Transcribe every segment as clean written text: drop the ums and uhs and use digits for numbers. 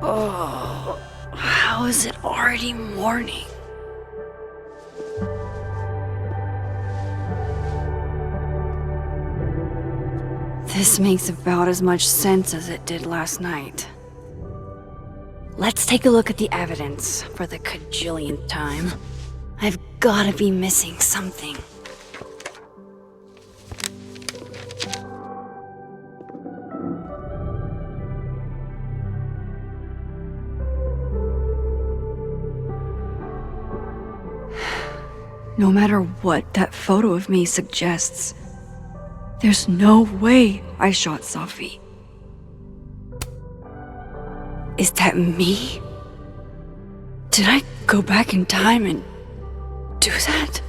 Oh, how is it already morning? This makes about as much sense as it did last night. Let's take a look at the evidence for the cajillionth time. I've gotta be missing something. No matter what that photo of me suggests, there's no way I shot Safi. Is that me? Did I go back in time and do that?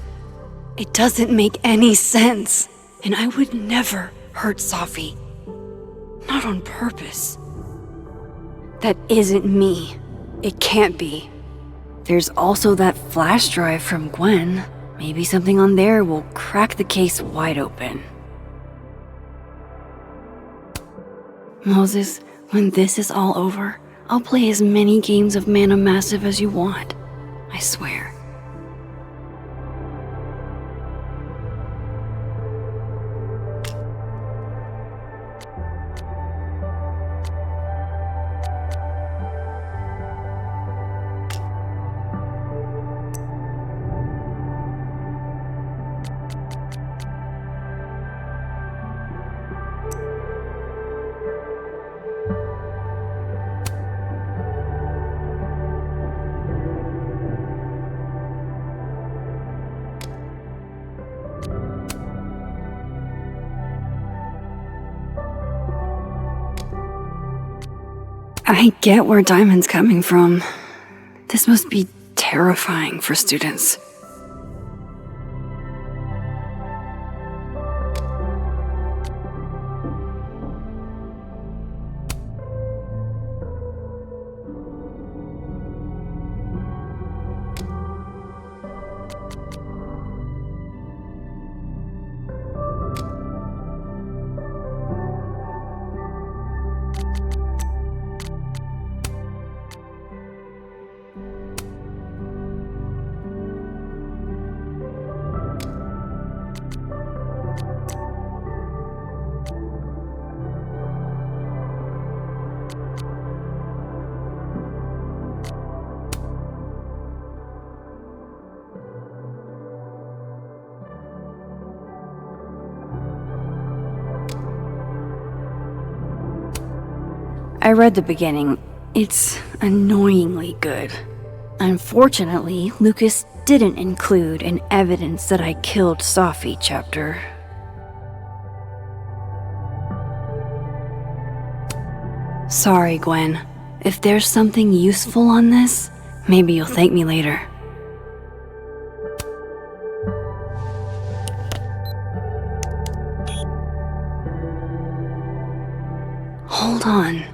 It doesn't make any sense, and I would never hurt Safi. Not on purpose. That isn't me. It can't be. There's also that flash drive from Gwen. Maybe something on there will crack the case wide open. Moses, when this is all over, I'll play as many games of Mana Massive as you want. I swear. I get where Diamond's coming from. This must be terrifying for students. I read the beginning. It's annoyingly good. Unfortunately, Lucas didn't include an evidence that I killed Safi chapter. Sorry, Gwen. If there's something useful on this, maybe you'll thank me later. Hold on.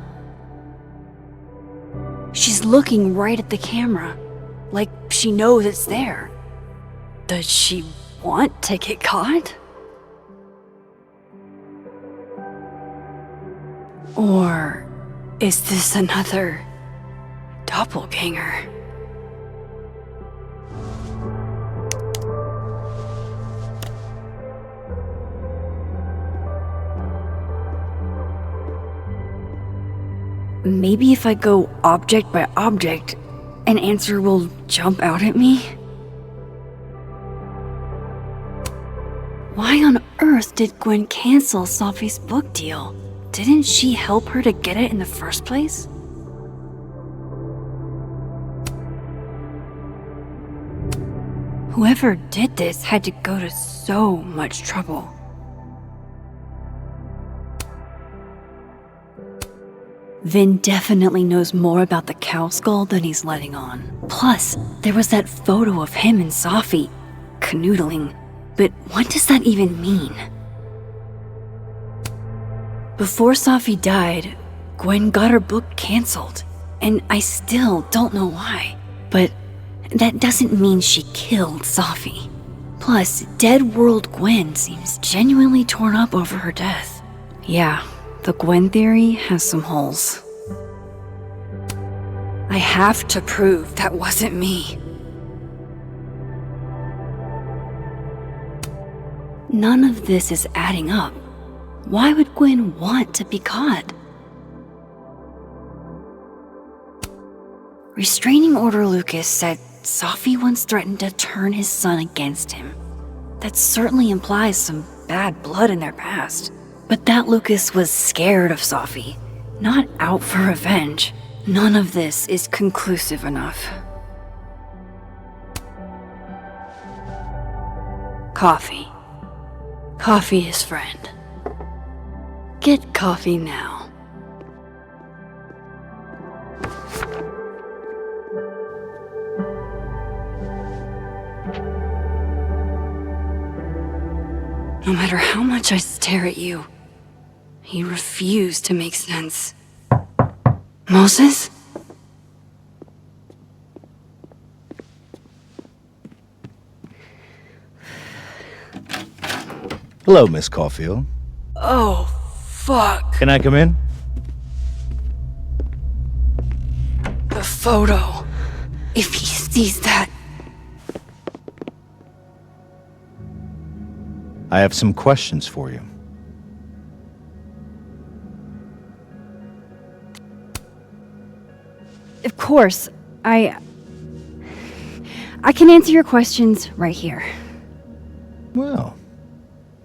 She's looking right at the camera, like she knows it's there. Does she want to get caught? Or is this another doppelganger? Maybe if I go object by object, an answer will jump out at me? Why on earth did Gwen cancel Safi's book deal? didn't she help her to get it in the first place? Whoever did this had to go to so much trouble. Vin definitely knows more about the cow skull than he's letting on. Plus, there was that photo of him and Safi canoodling. But what does that even mean? Before Safi died, Gwen got her book canceled, and I still don't know why. But that doesn't mean she killed Safi. Plus, Dead World Gwen seems genuinely torn up over her death. Yeah, the Gwen theory has some holes. I have to prove that wasn't me. None of this is adding up. Why would Gwen want to be caught? Restraining Order Lucas said Safi once threatened to turn his son against him. That certainly implies some bad blood in their past. But that Lucas was scared of Safi, not out for revenge. None of this is conclusive enough. Coffee. Coffee his friend. Get coffee now. No matter how much I stare at you, you refuse to make sense. Moses? Hello, Miss Caulfield. Oh, fuck. Can I come in? The photo. If he sees that... I have some questions for you. Of course, I can answer your questions right here. Well,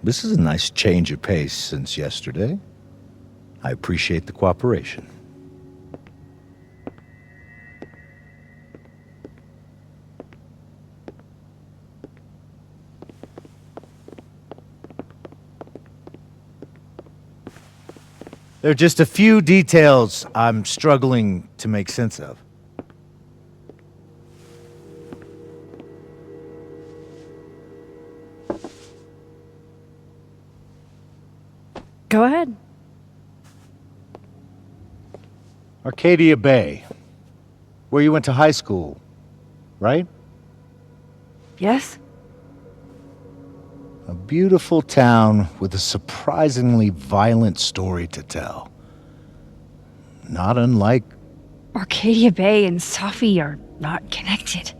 this is a nice change of pace since yesterday. I appreciate the cooperation. There are just a few details I'm struggling to make sense of. Go ahead. Arcadia Bay, where you went to high school, right? Yes? A beautiful town with a surprisingly violent story to tell. Not unlike... Arcadia Bay and Safi are not connected.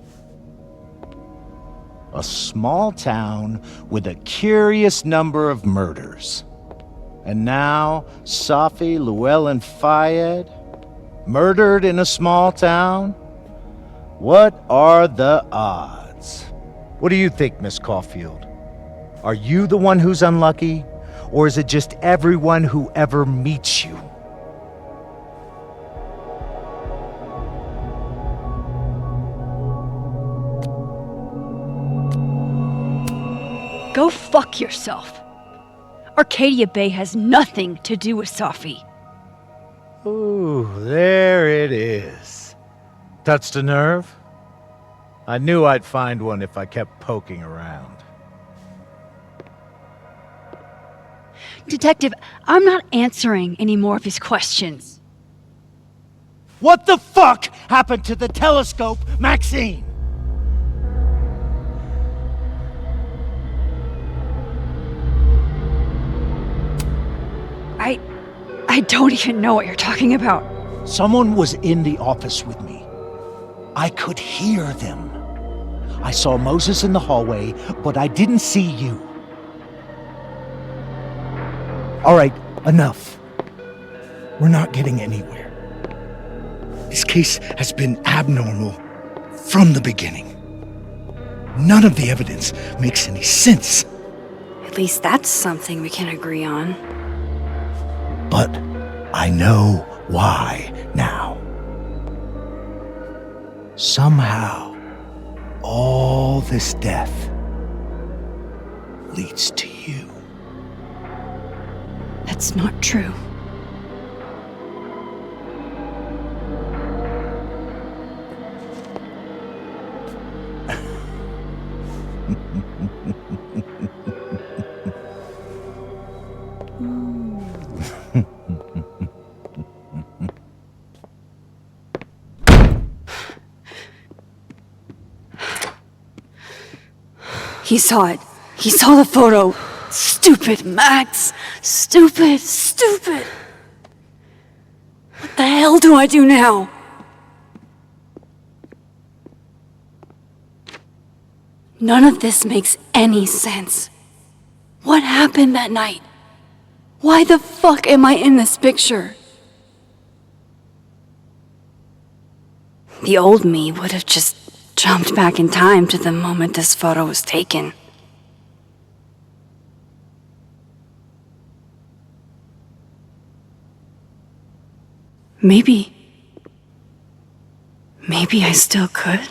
a small town with a curious number of murders. And now, Safi, Llewellyn Fayed, murdered in a small town? What are the odds? What do you think, Miss Caulfield? Are you the one who's unlucky, or is it just everyone who ever meets you? Go fuck yourself. Arcadia Bay has nothing to do with Safi. Ooh, there it is. Touched a nerve? I knew I'd find one if I kept poking around. Detective, I'm not answering any more of his questions. What the fuck happened to the telescope, Maxine? I don't even know what you're talking about. Someone was in the office with me. I could hear them. I saw Moses in the hallway, but I didn't see you. All right, enough. We're not getting anywhere. This case has been abnormal from the beginning. None of the evidence makes any sense. At least that's something we can agree on. But I know why now. Somehow, all this death leads to you. That's not true. He saw it. He saw the photo. Stupid, Max. Stupid, stupid. What the hell do I do now? None of this makes any sense. What happened that night? Why the fuck am I in this picture? The old me would have just jumped back in time to the moment this photo was taken. Maybe I still could.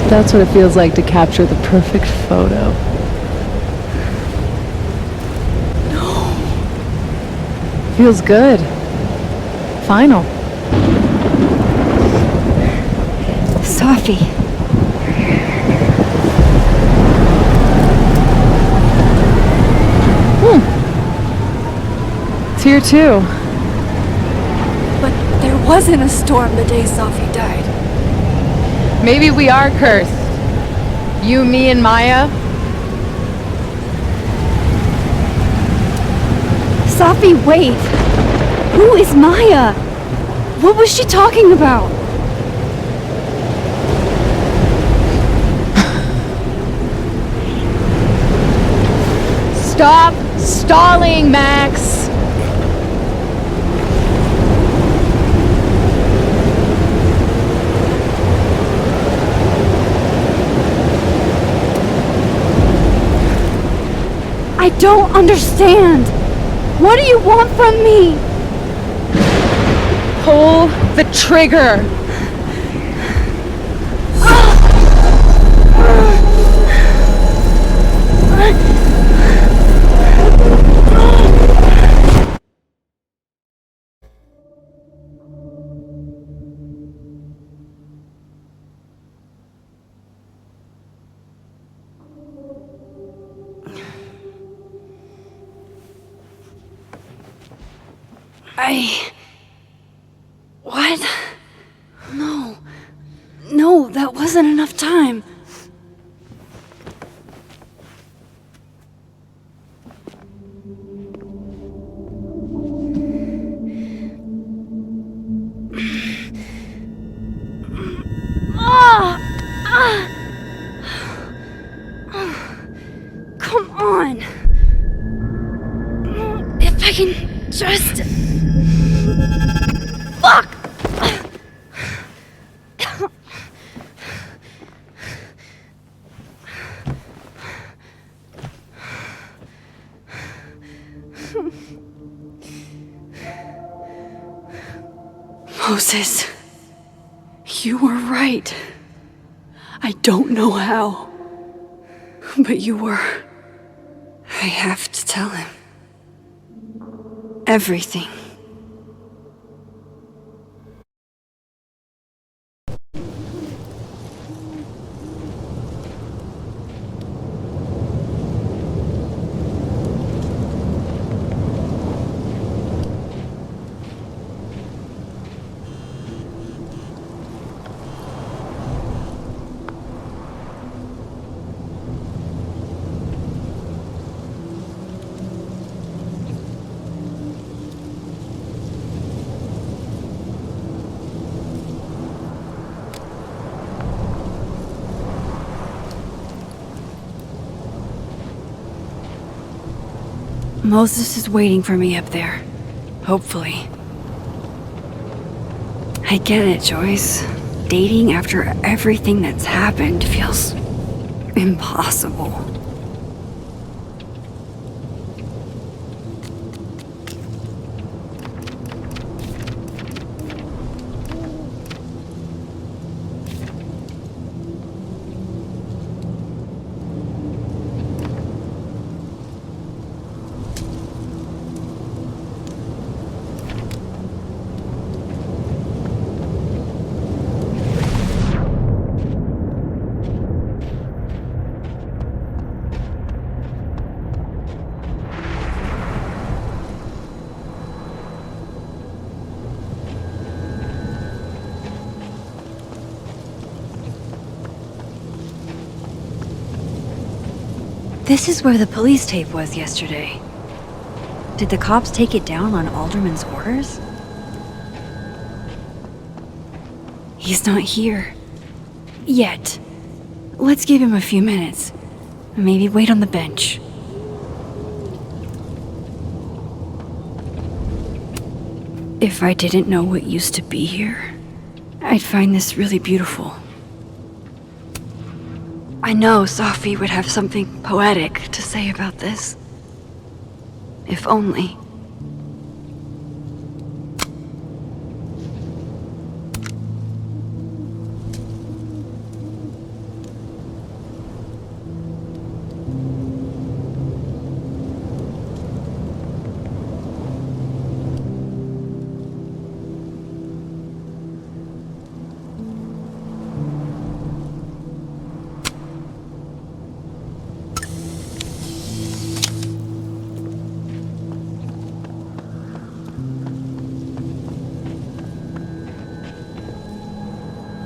That's what it feels like to capture the perfect photo. No. Feels good. Final. Sophie. It's here too. But there wasn't a storm the day Sophie died. Maybe we are cursed. You, me, and Maya. Sophie, wait. Who is Maya? What was she talking about? Stop stalling, Max! I don't understand. What do you want from me? Pull the trigger! What? No. No, that wasn't enough time. Come on. If I can just... Fuck! Moses, you were right. I don't know how, but you were. I have to tell him. Everything. Moses is waiting for me up there. Hopefully. I get it, Joyce. Dating after everything that's happened feels impossible. This is where the police tape was yesterday. Did the cops take it down on Alderman's orders? He's not here. Yet. Let's give him a few minutes. Maybe wait on the bench. If I didn't know what used to be here, I'd find this really beautiful. I know Sophie would have something poetic to say about this. If only.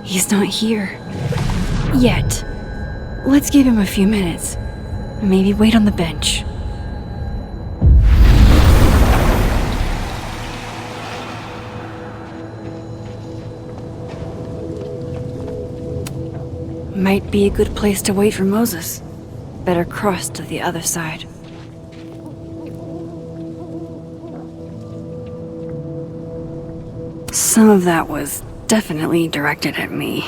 He's not here. Yet. Let's give him a few minutes. Maybe wait on the bench. Might be a good place to wait for Moses. Better cross to the other side. Some of that was definitely directed at me.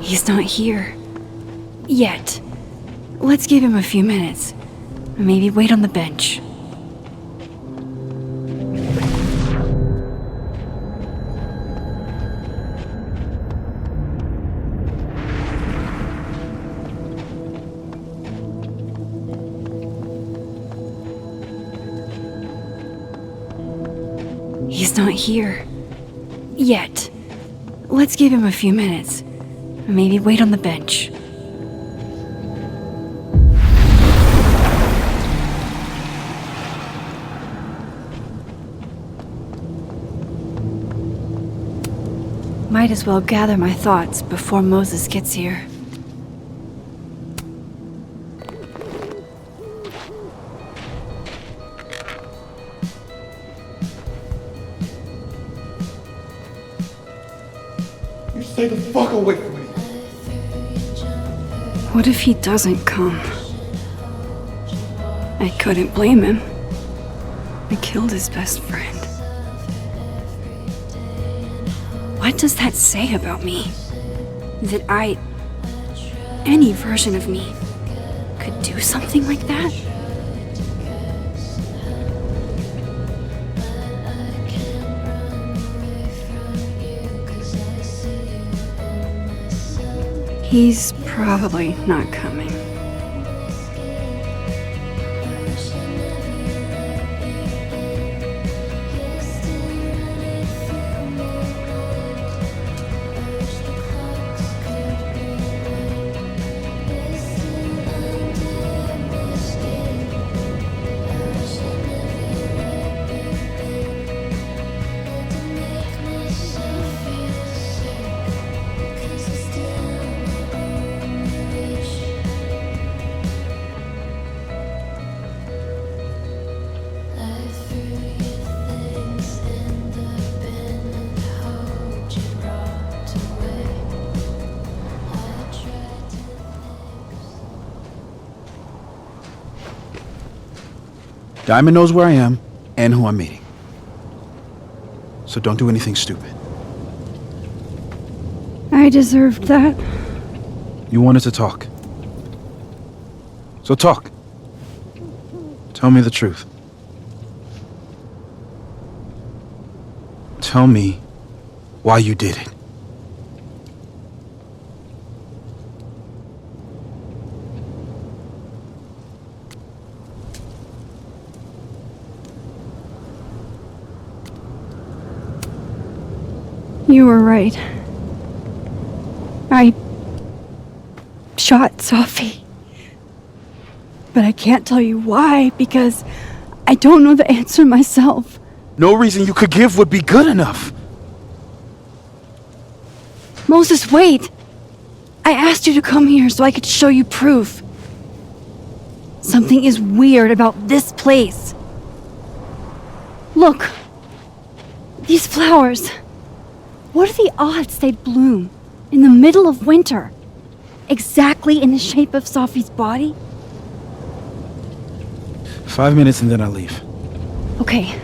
He's not here. Yet. Let's give him a few minutes. Maybe wait on the bench. He's not here. Yet. Let's give him a few minutes. Maybe wait on the bench. Might as well gather my thoughts before Moses gets here. Stay the fuck away from me. What if he doesn't come? I couldn't blame him. I killed his best friend. What does that say about me? That any version of me, could do something like that? He's probably not coming. Diamond knows where I am and who I'm meeting. So don't do anything stupid. I deserved that. You wanted to talk. So talk. Tell me the truth. Tell me why you did it. You were right. I shot Sophie. But I can't tell you why, because I don't know the answer myself. No reason you could give would be good enough. Moses, wait! I asked you to come here so I could show you proof. Something is weird about this place. Look. These flowers. What are the odds they'd bloom in the middle of winter? Exactly in the shape of Sophie's body? 5 minutes and then I leave. Okay.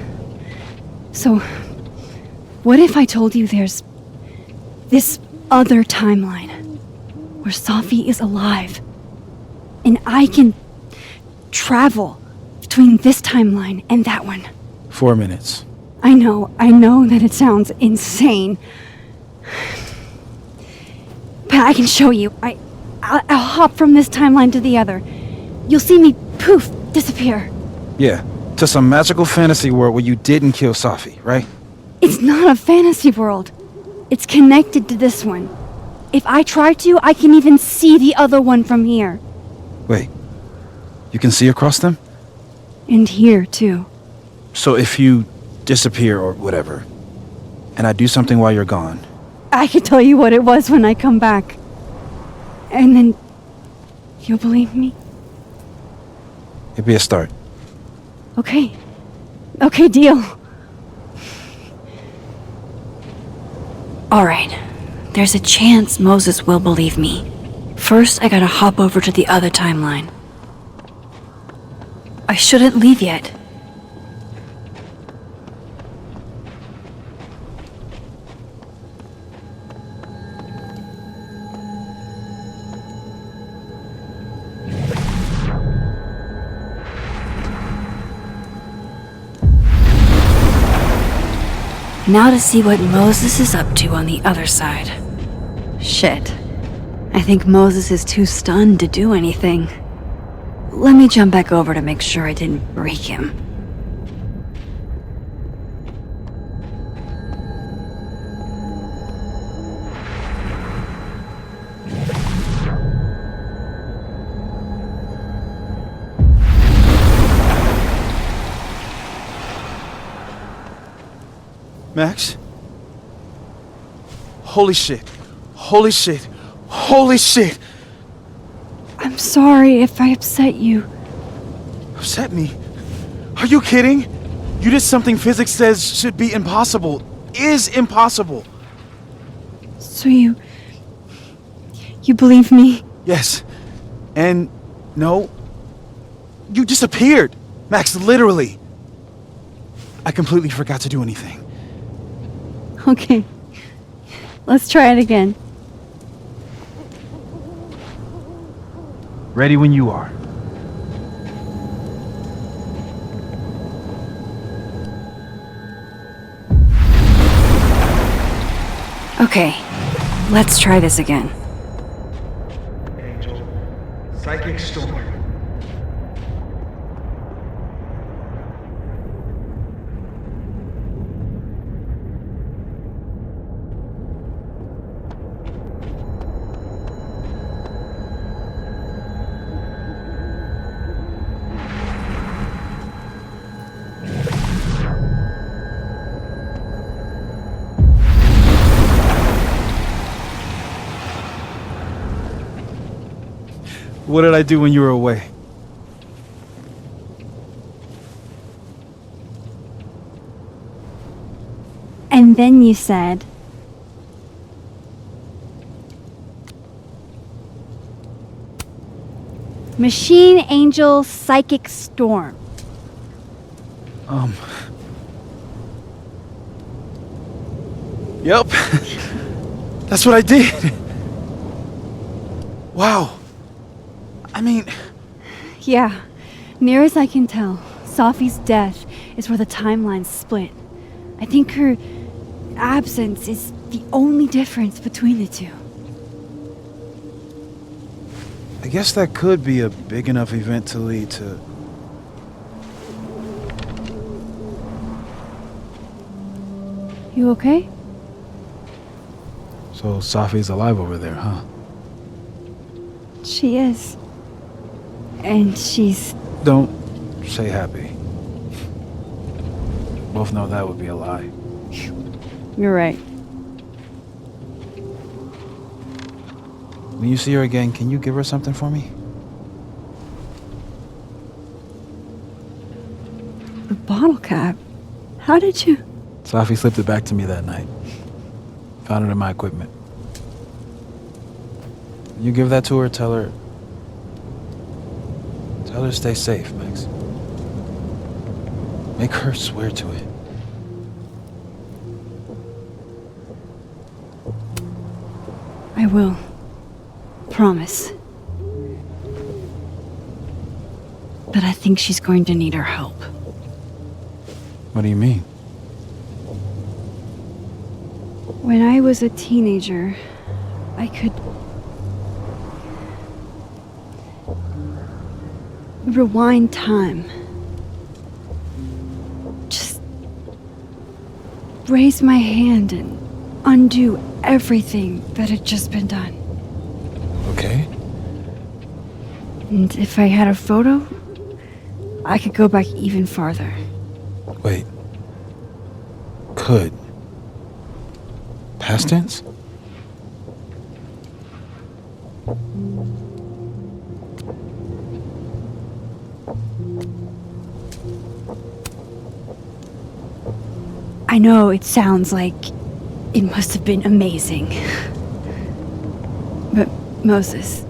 So, what if I told you there's this other timeline where Sophie is alive and I can travel between this timeline and that one? 4 minutes. I know that it sounds insane. But I can show you. I'll hop from this timeline to the other. You'll see me, poof, disappear. Yeah, to some magical fantasy world where you didn't kill Sophie, right? It's not a fantasy world. It's connected to this one. If I try to, I can even see the other one from here. Wait, you can see across them? And here, too. So if you disappear or whatever, and I do something while you're gone, I can tell you what it was when I come back. And then you'll believe me? it'd be a start. Okay. Okay, deal. All right. There's a chance Moses will believe me. First, I gotta hop over to the other timeline. I shouldn't leave yet. Now to see what Moses is up to on the other side. Shit. I think Moses is too stunned to do anything. Let me jump back over to make sure I didn't break him. Max? Holy shit. Holy shit. Holy shit! I'm sorry if I upset you. Upset me? Are you kidding? You did something physics says should be impossible. Is impossible. So you believe me? Yes. And no, you disappeared. Max, literally. I completely forgot to do anything. Okay. Let's try it again. Ready when you are. Okay. Let's try this again. Angel, psychic storm. What did I do when you were away? And then you said, Machine Angel Psychic Storm. Yep. That's what I did. Wow. I mean, Yeah, near as I can tell, Sophie's death is where the timelines split. I think her absence is the only difference between the two. I guess that could be a big enough event to lead to... You okay? So Sophie's alive over there, huh? She is. And she's... Don't say happy. Both know that would be a lie. You're right. When you see her again, can you give her something for me? The bottle cap? How did you... Sophie slipped it back to me that night. Found it in my equipment. You give that to her, tell her stay safe, Max. Make her swear to it. I will. Promise. But I think she's going to need our help. What do you mean? When I was a teenager, I could rewind time. Just raise my hand and undo everything that had just been done. Okay. And if I had a photo, I could go back even farther. Wait. Could. Past tense? I know it sounds like it must have been amazing. But Moses,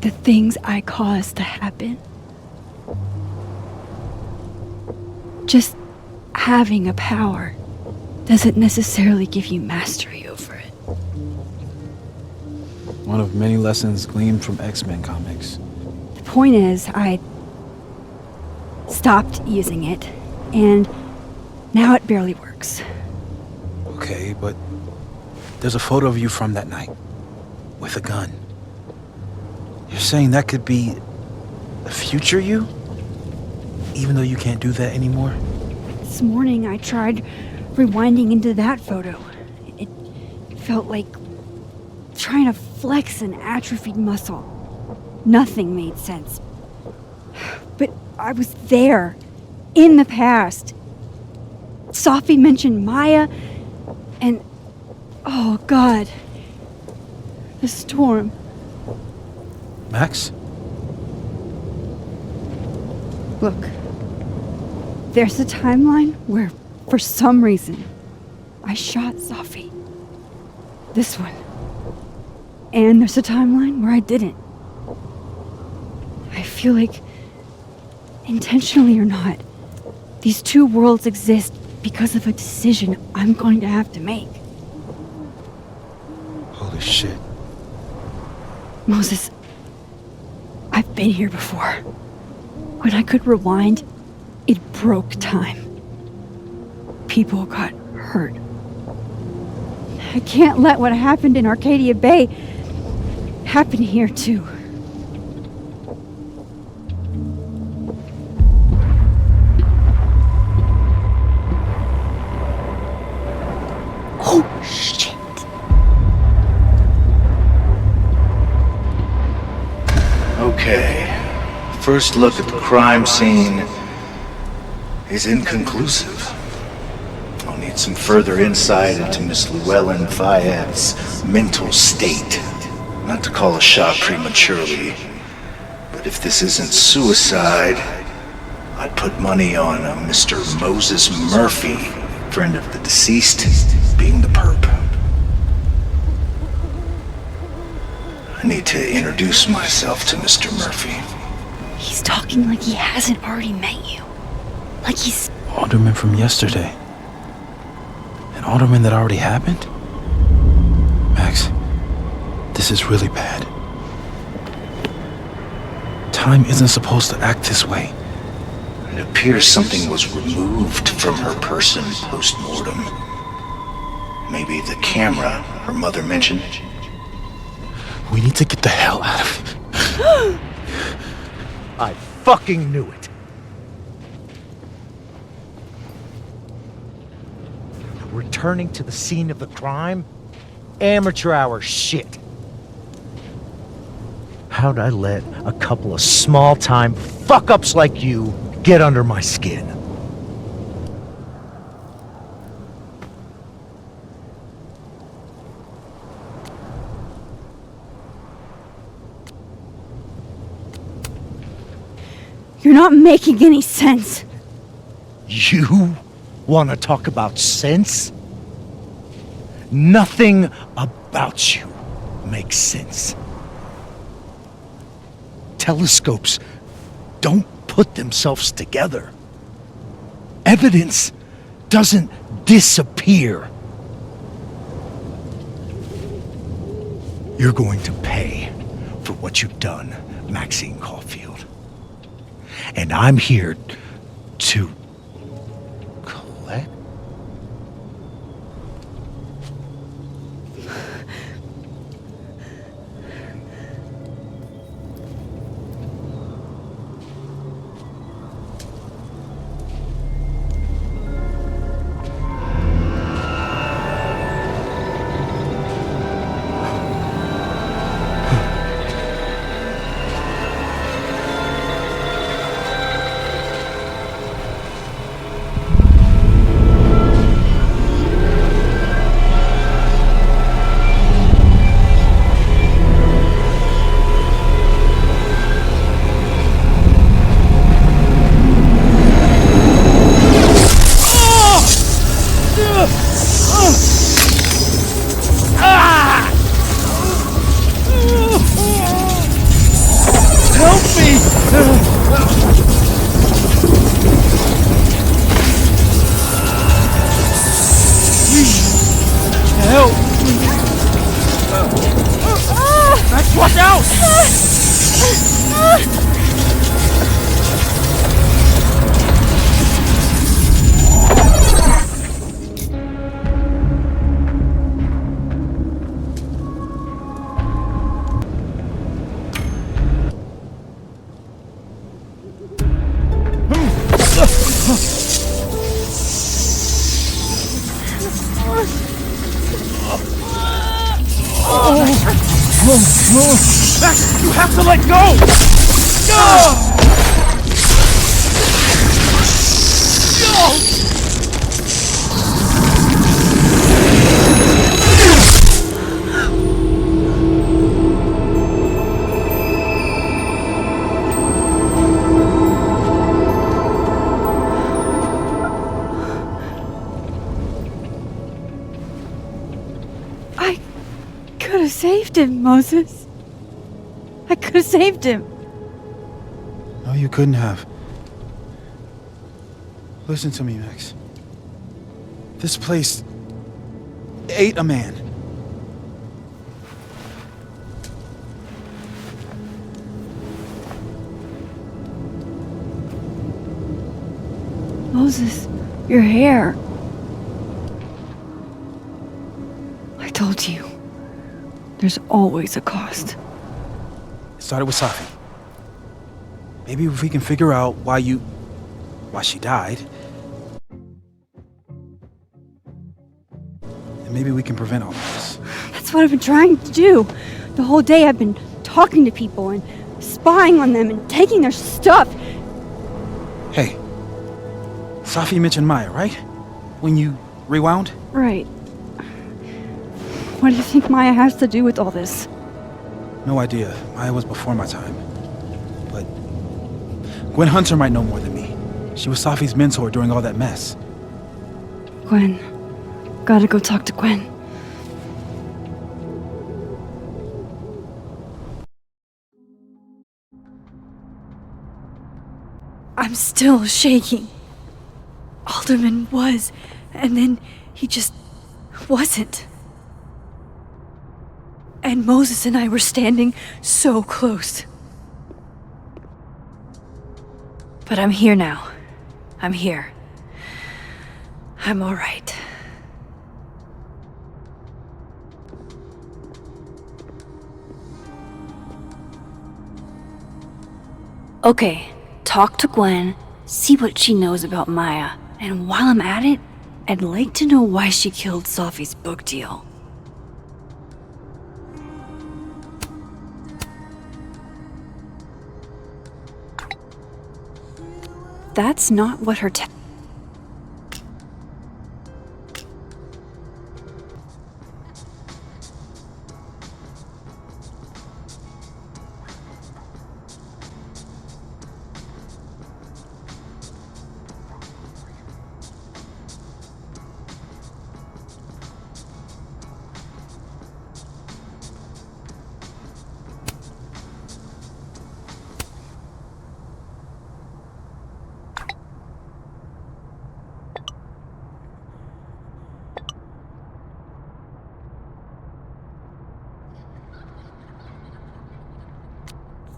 the things I caused to happen, just having a power doesn't necessarily give you mastery over it. One of many lessons gleaned from X-Men comics. The point is, I stopped using it, and now it barely works. Okay, but there's a photo of you from that night. With a gun. You're saying that could be the future you? Even though you can't do that anymore? This morning I tried rewinding into that photo. It felt like trying to flex an atrophied muscle. Nothing made sense. But I was there, in the past. Sophie mentioned Maya, and oh God, the storm. Max? Look, there's a timeline where, for some reason, I shot Sophie. This one. And there's a timeline where I didn't. I feel like, intentionally or not, these two worlds exist because of a decision I'm going to have to make. Holy shit. Moses, I've been here before. When I could rewind, it broke time. People got hurt. I can't let what happened in Arcadia Bay happen here too. Oh, shit. Okay. First look at the crime scene is inconclusive. I'll need some further insight into Miss Llewellyn Fayette's mental state. Not to call a shot prematurely, but if this isn't suicide, I'd put money on a Mr. Moses Murphy, friend of the deceased, being the perp. I need to introduce myself to Mr. Murphy. He's talking like he hasn't already met you. Like he's... Alderman from yesterday. An alderman that already happened? Max, this is really bad. Time isn't supposed to act this way. It appears something was removed from her person post-mortem. Maybe the camera her mother mentioned. We need to get the hell out of here. I fucking knew it. Returning to the scene of the crime? Amateur hour shit. How'd I let a couple of small-time fuck-ups like you get under my skin? You're not making any sense. You want to talk about sense? Nothing about you makes sense. Telescopes don't put themselves together. Evidence doesn't disappear. You're going to pay for what you've done, Maxine Caulfield. And I'm here to collect. Max, you have to let go! saved him, Moses. I could have saved him. No, you couldn't have. Listen to me, Max. This place ate a man. Moses, your hair. I told you. There's always a cost. It started with Safi. Maybe if we can figure out why she died, then maybe we can prevent all of this. That's what I've been trying to do. The whole day I've been talking to people and spying on them and taking their stuff. Hey, Safi mentioned Maya, right? When you rewound? Right. What do you think Maya has to do with all this? No idea. Maya was before my time. But Gwen Hunter might know more than me. She was Safi's mentor during all that mess. Gwen. Gotta go talk to Gwen. I'm still shaking. Alderman was, and then he just wasn't. And Moses and I were standing so close. But I'm here now. I'm here. I'm all right. Okay, talk to Gwen, see what she knows about Maya, and while I'm at it, I'd like to know why she killed Safi's book deal. That's not what her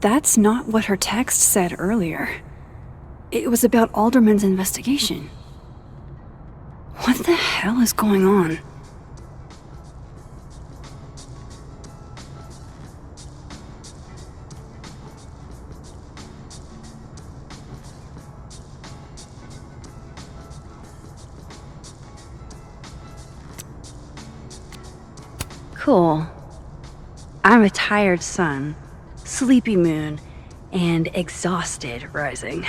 That's not what her text said earlier. It was about Alderman's investigation. What the hell is going on? Cool. I'm a tired sun, sleepy moon, and exhausted rising.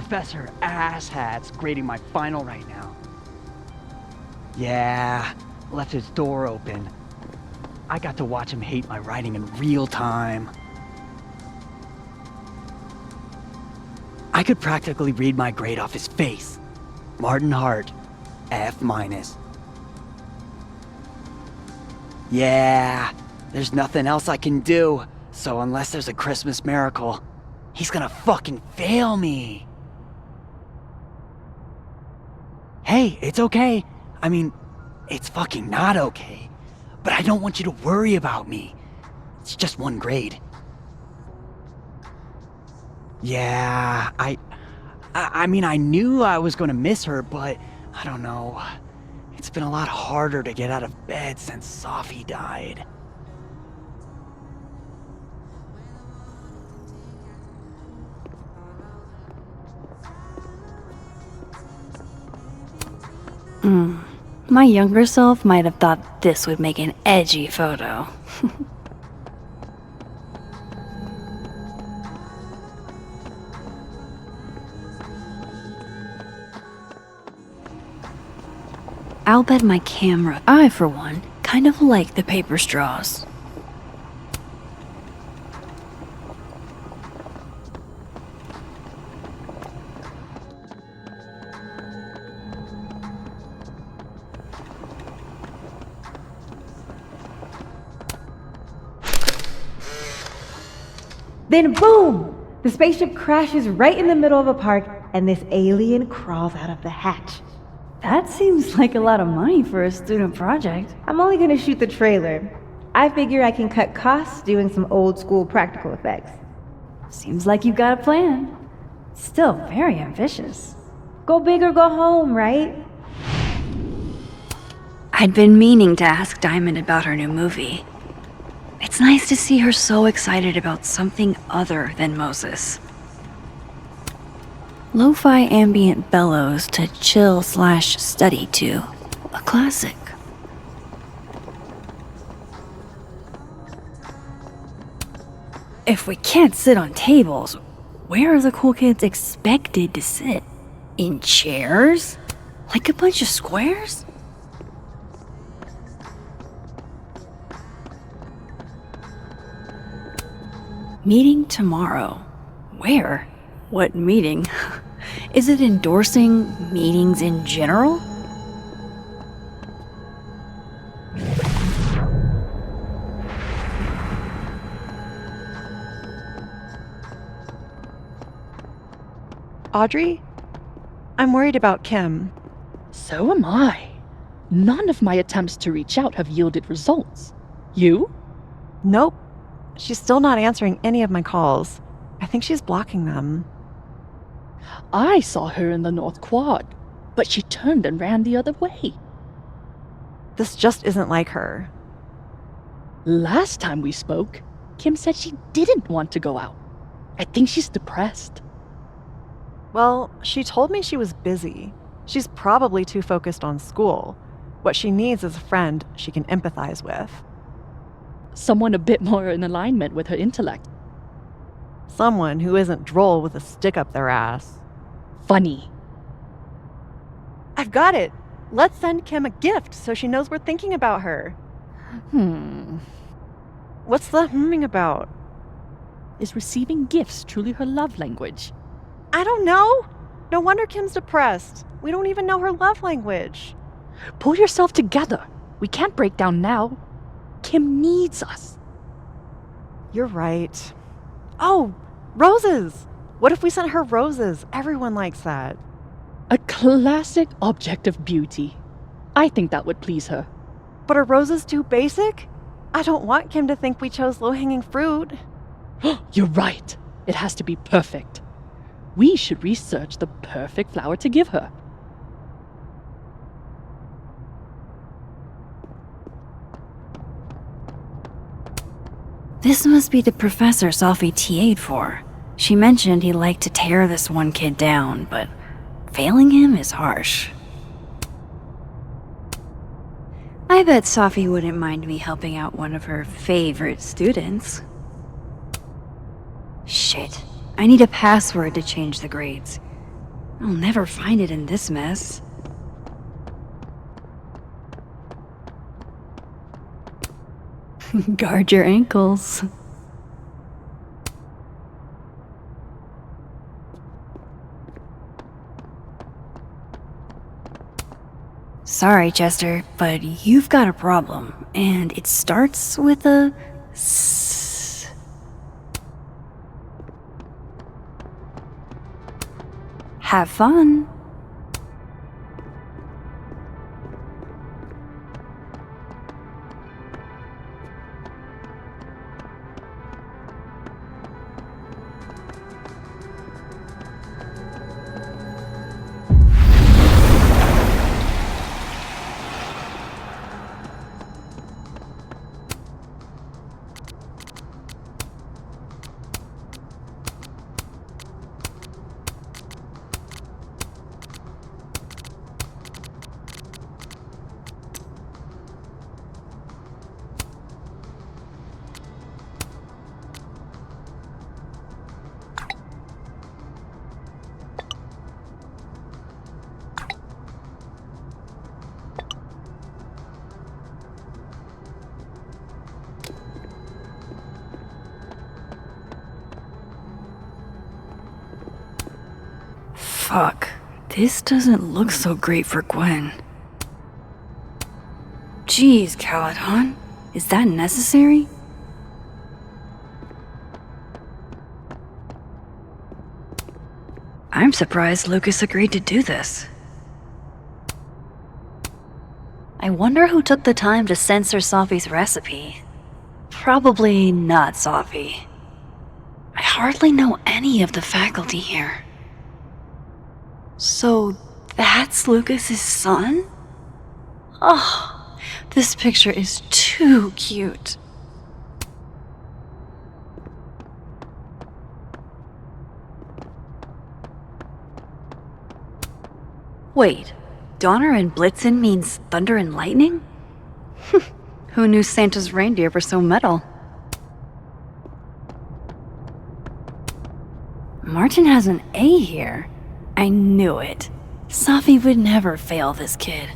Professor Asshat's grading my final right now. Yeah, left his door open. I got to watch him hate my writing in real time. I could practically read my grade off his face. Martin Hart, F-. Yeah, there's nothing else I can do, so unless there's a Christmas miracle, he's gonna fucking fail me. Hey, it's okay. I mean, it's fucking not okay. But I don't want you to worry about me. It's just one grade. Yeah, I mean, I knew I was gonna miss her, but I don't know. It's been a lot harder to get out of bed since Sophie died. My younger self might have thought this would make an edgy photo. I'll bet my camera. I, for one, kind of like the paper straws. Then boom! The spaceship crashes right in the middle of a park, and this alien crawls out of the hatch. That seems like a lot of money for a student project. I'm only gonna shoot the trailer. I figure I can cut costs doing some old school practical effects. Seems like you've got a plan. Still very ambitious. Go big or go home, right? I'd been meaning to ask Diamond about her new movie. It's nice to see her so excited about something other than Moses. Lo-fi ambient bellows to chill/study to. A classic. If we can't sit on tables, where are the cool kids expected to sit? In chairs? Like a bunch of squares? Meeting tomorrow. Where? What meeting? Is it endorsing meetings in general? Audrey? I'm worried about Kim. So am I. None of my attempts to reach out have yielded results. You? Nope. She's still not answering any of my calls. I think she's blocking them. I saw her in the North Quad, but she turned and ran the other way. This just isn't like her. Last time we spoke, Kim said she didn't want to go out. I think she's depressed. Well, she told me she was busy. She's probably too focused on school. What she needs is a friend she can empathize with. Someone a bit more in alignment with her intellect. Someone who isn't droll with a stick up their ass. Funny. I've got it! Let's send Kim a gift so she knows we're thinking about her. What's the humming about? Is receiving gifts truly her love language? I don't know! No wonder Kim's depressed. We don't even know her love language. Pull yourself together. We can't break down now. Kim needs us. You're right. Oh, roses! What if we sent her roses? Everyone likes that. A classic object of beauty. I think that would please her. But are roses too basic? I don't want Kim to think we chose low-hanging fruit. You're right. It has to be perfect. We should research the perfect flower to give her. This must be the professor Sophie TA'd for. She mentioned he liked to tear this one kid down, but failing him is harsh. I bet Sophie wouldn't mind me helping out one of her favorite students. Shit, I need a password to change the grades. I'll never find it in this mess. Guard your ankles. Sorry, Chester, but you've got a problem, and it starts with a S. Have fun. Fuck. This doesn't look so great for Gwen. Jeez, Caledon. Is that necessary? I'm surprised Lucas agreed to do this. I wonder who took the time to censor Sophie's recipe. Probably not Sophie. I hardly know any of the faculty here. So that's Lucas's son? Oh, this picture is too cute. Wait, Donner and Blitzen means thunder and lightning? Who knew Santa's reindeer were so metal? Martin has an A here. I knew it. Sophie would never fail this kid.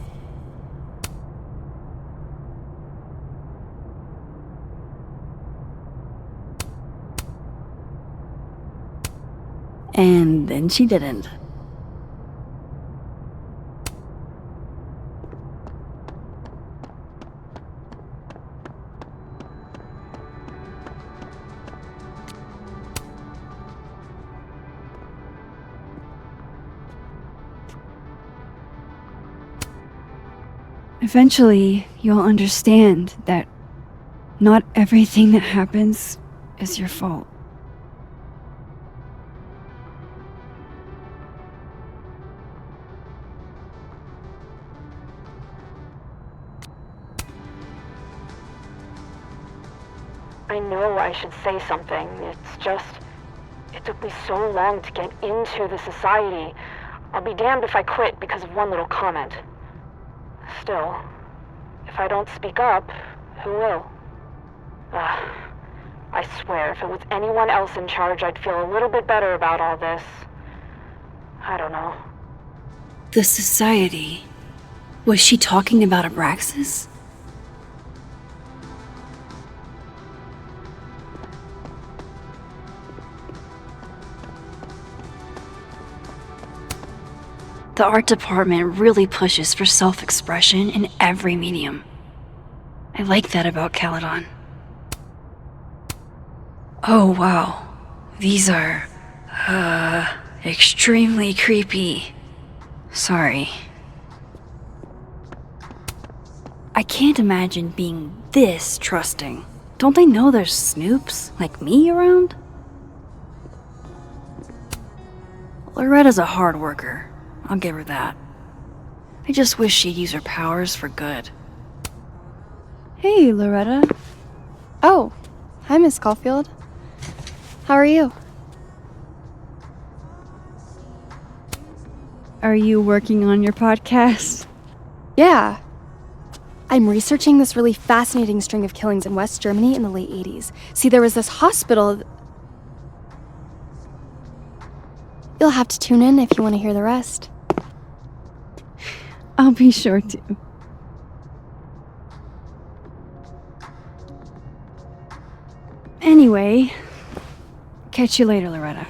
And then she didn't. Eventually, you'll understand that not everything that happens is your fault. I know I should say something. It's just, it took me so long to get into the society. I'll be damned if I quit because of one little comment. Still, if I don't speak up, who will? I swear, if it was anyone else in charge, I'd feel a little bit better about all this. I don't know. The society? Was she talking about Abraxas? The art department really pushes for self-expression in every medium. I like that about Caledon. Oh wow, these are, extremely creepy. Sorry. I can't imagine being this trusting. Don't they know there's snoops like me around? Loretta's a hard worker. I'll give her that. I just wish she'd use her powers for good. Hey, Loretta. Oh, hi, Miss Caulfield. How are you? Are you working on your podcast? Yeah. I'm researching this really fascinating string of killings in West Germany in the late 80s. See, there was this hospital... You'll have to tune in if you want to hear the rest. I'll be sure to. Anyway, catch you later, Loretta.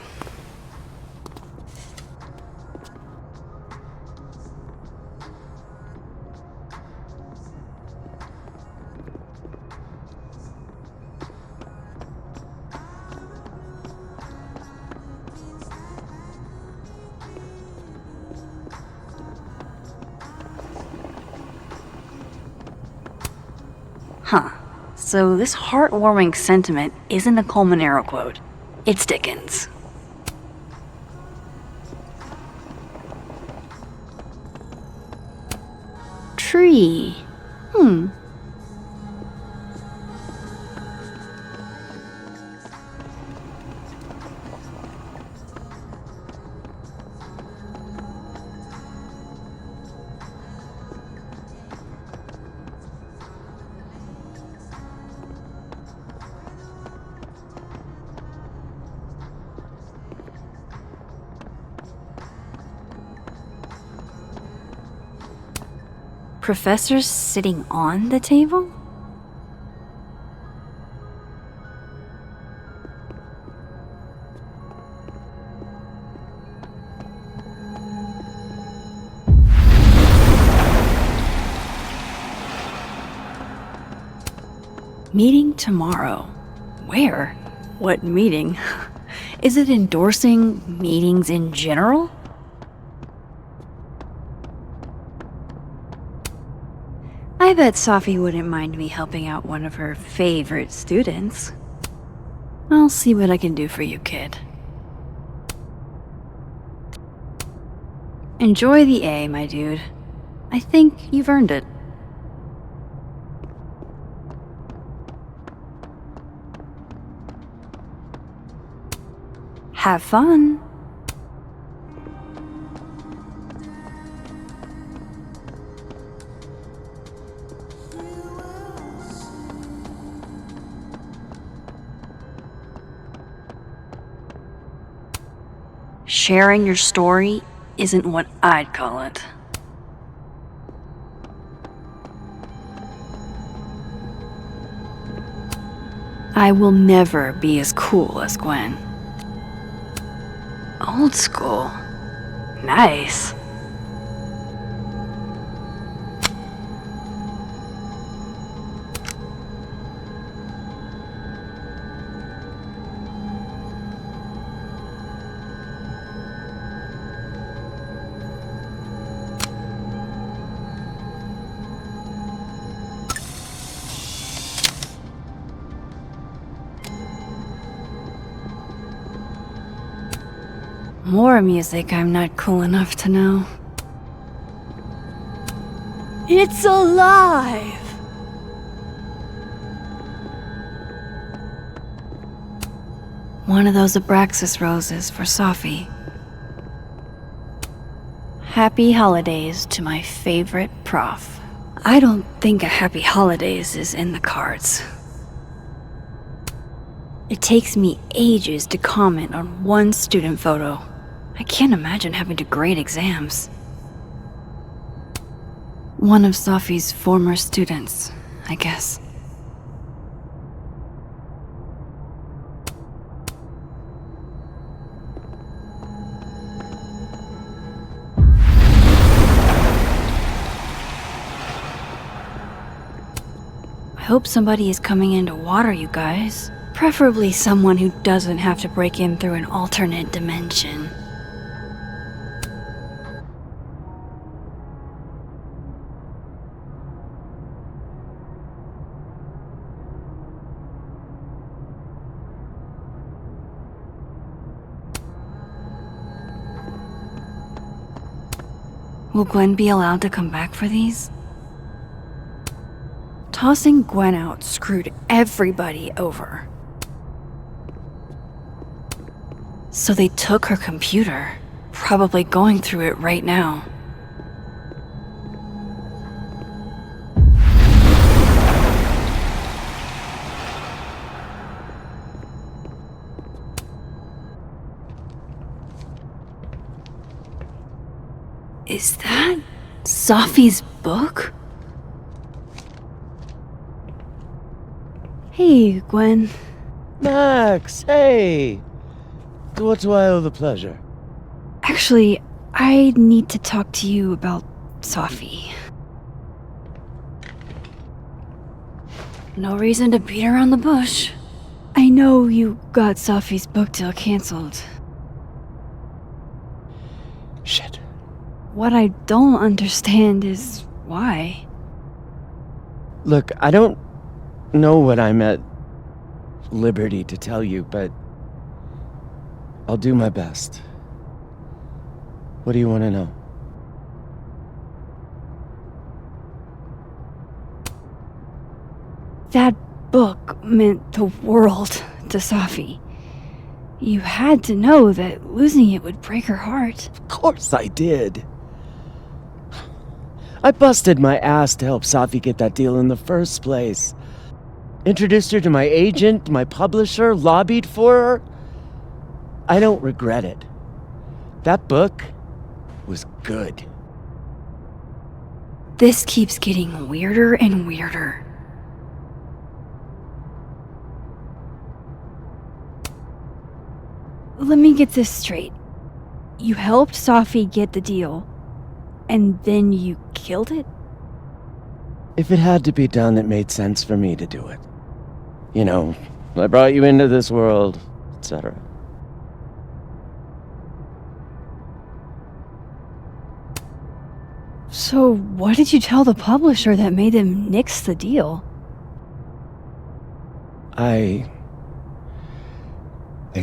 Huh. So this heartwarming sentiment isn't a Colmenero quote. It's Dickens. Tree. Professors sitting on the table? Meeting tomorrow. Where? What meeting? Is it endorsing meetings in general? I bet Safi wouldn't mind me helping out one of her favorite students. I'll see what I can do for you, kid. Enjoy the A, my dude. I think you've earned it. Have fun. Sharing your story isn't what I'd call it. I will never be as cool as Gwen. Old school. Nice. More music I'm not cool enough to know. It's alive! One of those Abraxas roses for Safi. Happy holidays to my favorite prof. I don't think a happy holidays is in the cards. It takes me ages to comment on one student photo. I can't imagine having to grade exams. One of Safi's former students, I guess. I hope somebody is coming in to water you guys. Preferably someone who doesn't have to break in through an alternate dimension. Will Gwen be allowed to come back for these? Tossing Gwen out screwed everybody over. So they took her computer, probably going through it right now. Is that Sophie's book? Hey, Gwen. Max, hey! To what do I owe the pleasure? Actually, I need to talk to you about Sophie. No reason to beat around the bush. I know you got Sophie's book deal canceled. Shit. What I don't understand is why. Look, I don't know what I'm at liberty to tell you, but I'll do my best. What do you want to know? That book meant the world to Sophie. You had to know that losing it would break her heart. Of course I did. I busted my ass to help Safi get that deal in the first place. Introduced her to my agent, my publisher, lobbied for her. I don't regret it. That book was good. This keeps getting weirder and weirder. Let me get this straight. You helped Sophie get the deal, and then you killed it? If it had to be done, it made sense for me to do it. You know, I brought you into this world, etc. So what did you tell the publisher that made them nix the deal? I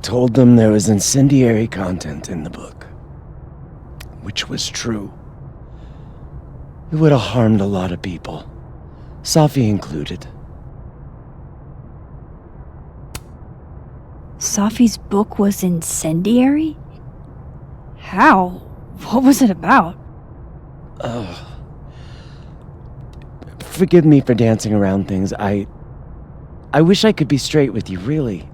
told them there was incendiary content in the book, which was true. It would have harmed a lot of people, Safi included. Sophie's book was incendiary? How? What was it about? Forgive me for dancing around things. I wish I could be straight with you, really.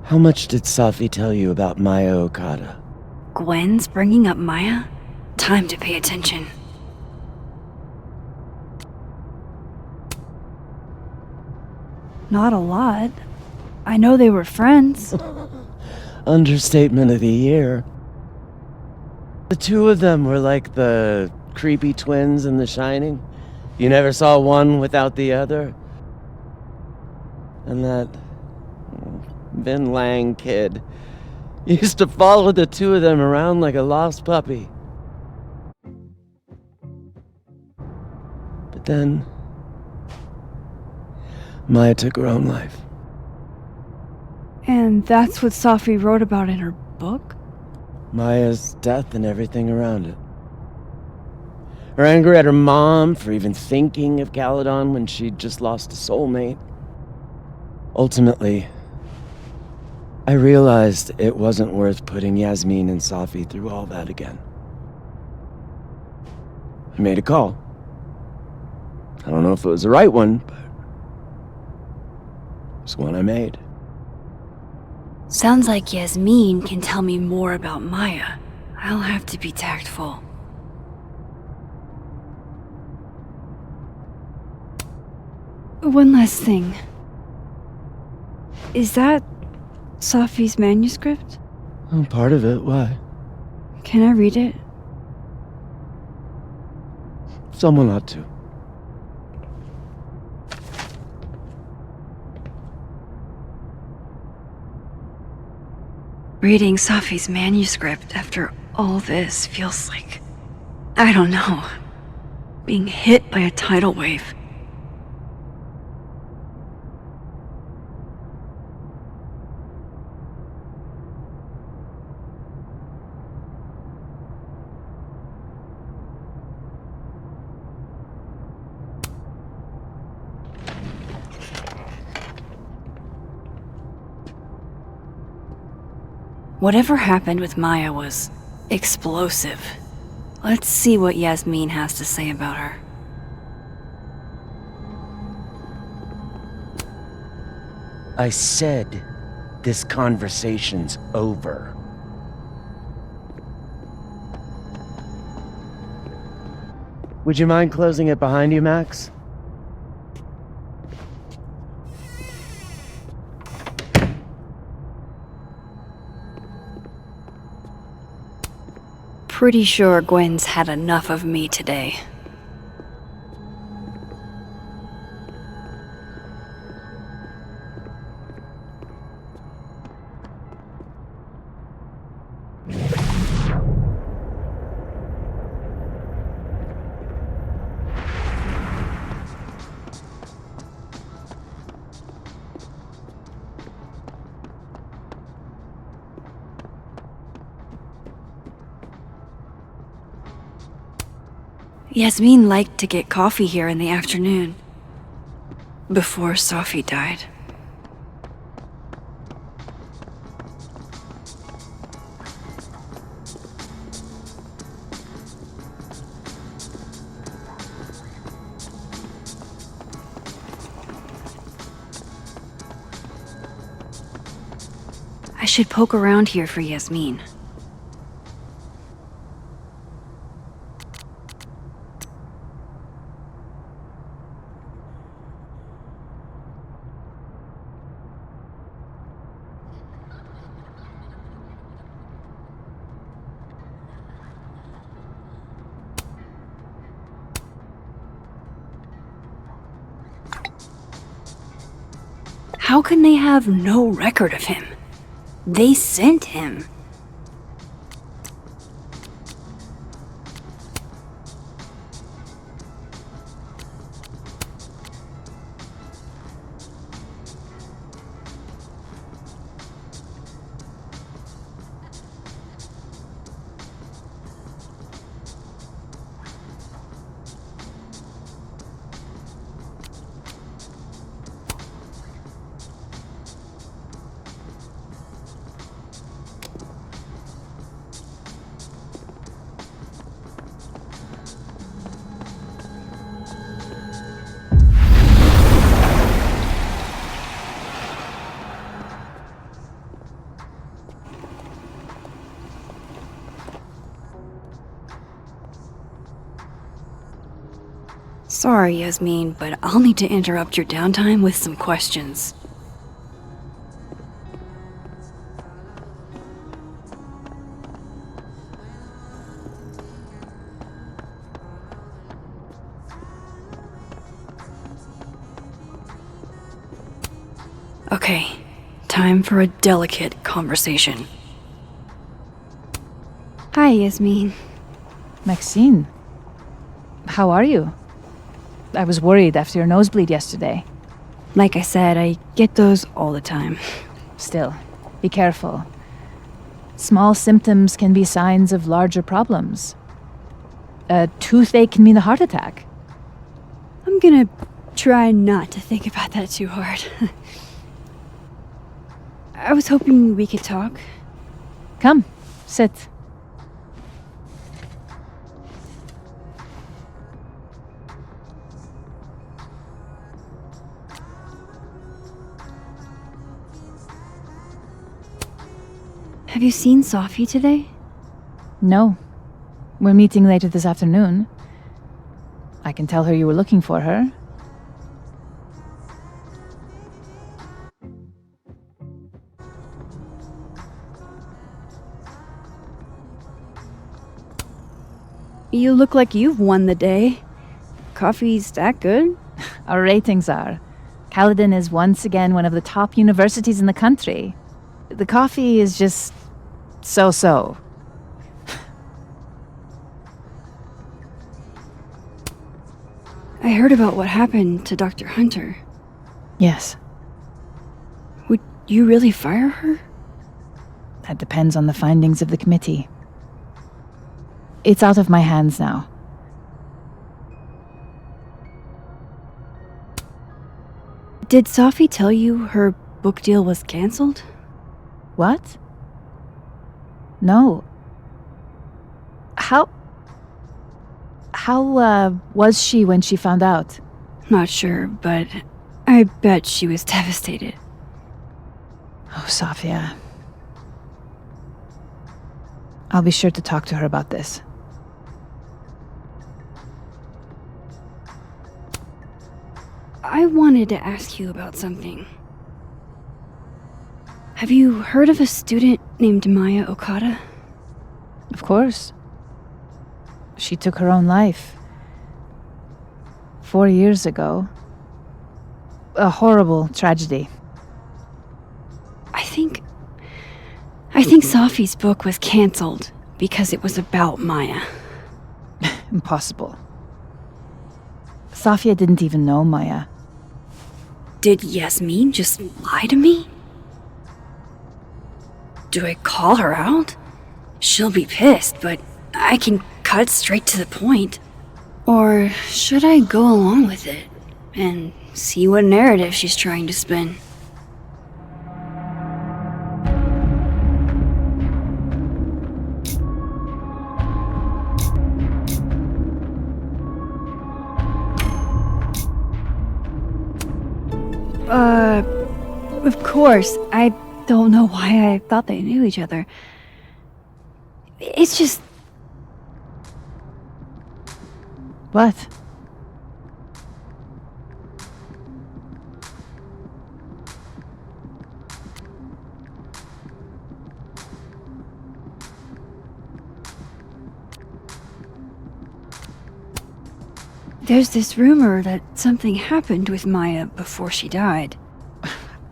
How much did Safi tell you about Maya Okada? Gwen's bringing up Maya? Time to pay attention. Not a lot. I know they were friends. Understatement of the year. The two of them were like the creepy twins in The Shining. You never saw one without the other. And that Vin Lang kid used to follow the two of them around like a lost puppy. But then Maya took her own life. And that's what Sophie wrote about in her book? Maya's death and everything around it. Her anger at her mom for even thinking of Caledon when she'd just lost a soulmate. Ultimately, I realized it wasn't worth putting Yasmin and Safi through all that again. I made a call. I don't know if it was the right one, but it's one I made. Sounds like Yasmin can tell me more about Maya. I'll have to be tactful. One last thing. Is that Safi's manuscript? Oh, part of it, why? Can I read it? Someone ought to. Reading Safi's manuscript after all this feels like, I don't know, being hit by a tidal wave. Whatever happened with Maya was explosive. Let's see what Yasmin has to say about her. I said this conversation's over. Would you mind closing it behind you, Max? Pretty sure Gwen's had enough of me today. Yasmin liked to get coffee here in the afternoon. Before Sophie died. I should poke around here for Yasmin. How can they have no record of him? They sent him. Sorry, Yasmin, but I'll need to interrupt your downtime with some questions. Okay, time for a delicate conversation. Hi, Yasmin. Maxine, how are you? I was worried after your nosebleed yesterday. Like I said, I get those all the time. Still, be careful. Small symptoms can be signs of larger problems. A toothache can mean a heart attack. I'm gonna try not to think about that too hard. I was hoping we could talk. Come, sit. Have you seen Sophie today? No. We're meeting later this afternoon. I can tell her you were looking for her. You look like you've won the day. Coffee's that good? Our ratings are. Caledon is once again one of the top universities in the country. The coffee is just so-so. I heard about what happened to Dr. Hunter. Yes. Would you really fire her? That depends on the findings of the committee. It's out of my hands now. Did Sophie tell you her book deal was canceled? What? No. How was she when she found out? Not sure, but I bet she was devastated. Oh, Sophia. I'll be sure to talk to her about this. I wanted to ask you about something. Have you heard of a student named Maya Okada? Of course. She took her own life. 4 years ago. A horrible tragedy. I think Safi's book was cancelled because it was about Maya. Impossible. Safia didn't even know Maya. Did Yasmin just lie to me? Do I call her out? She'll be pissed, but I can cut straight to the point. Or should I go along with it and see what narrative she's trying to spin? Of course. I don't know why I thought they knew each other. It's just... What? There's this rumor that something happened with Maya before she died.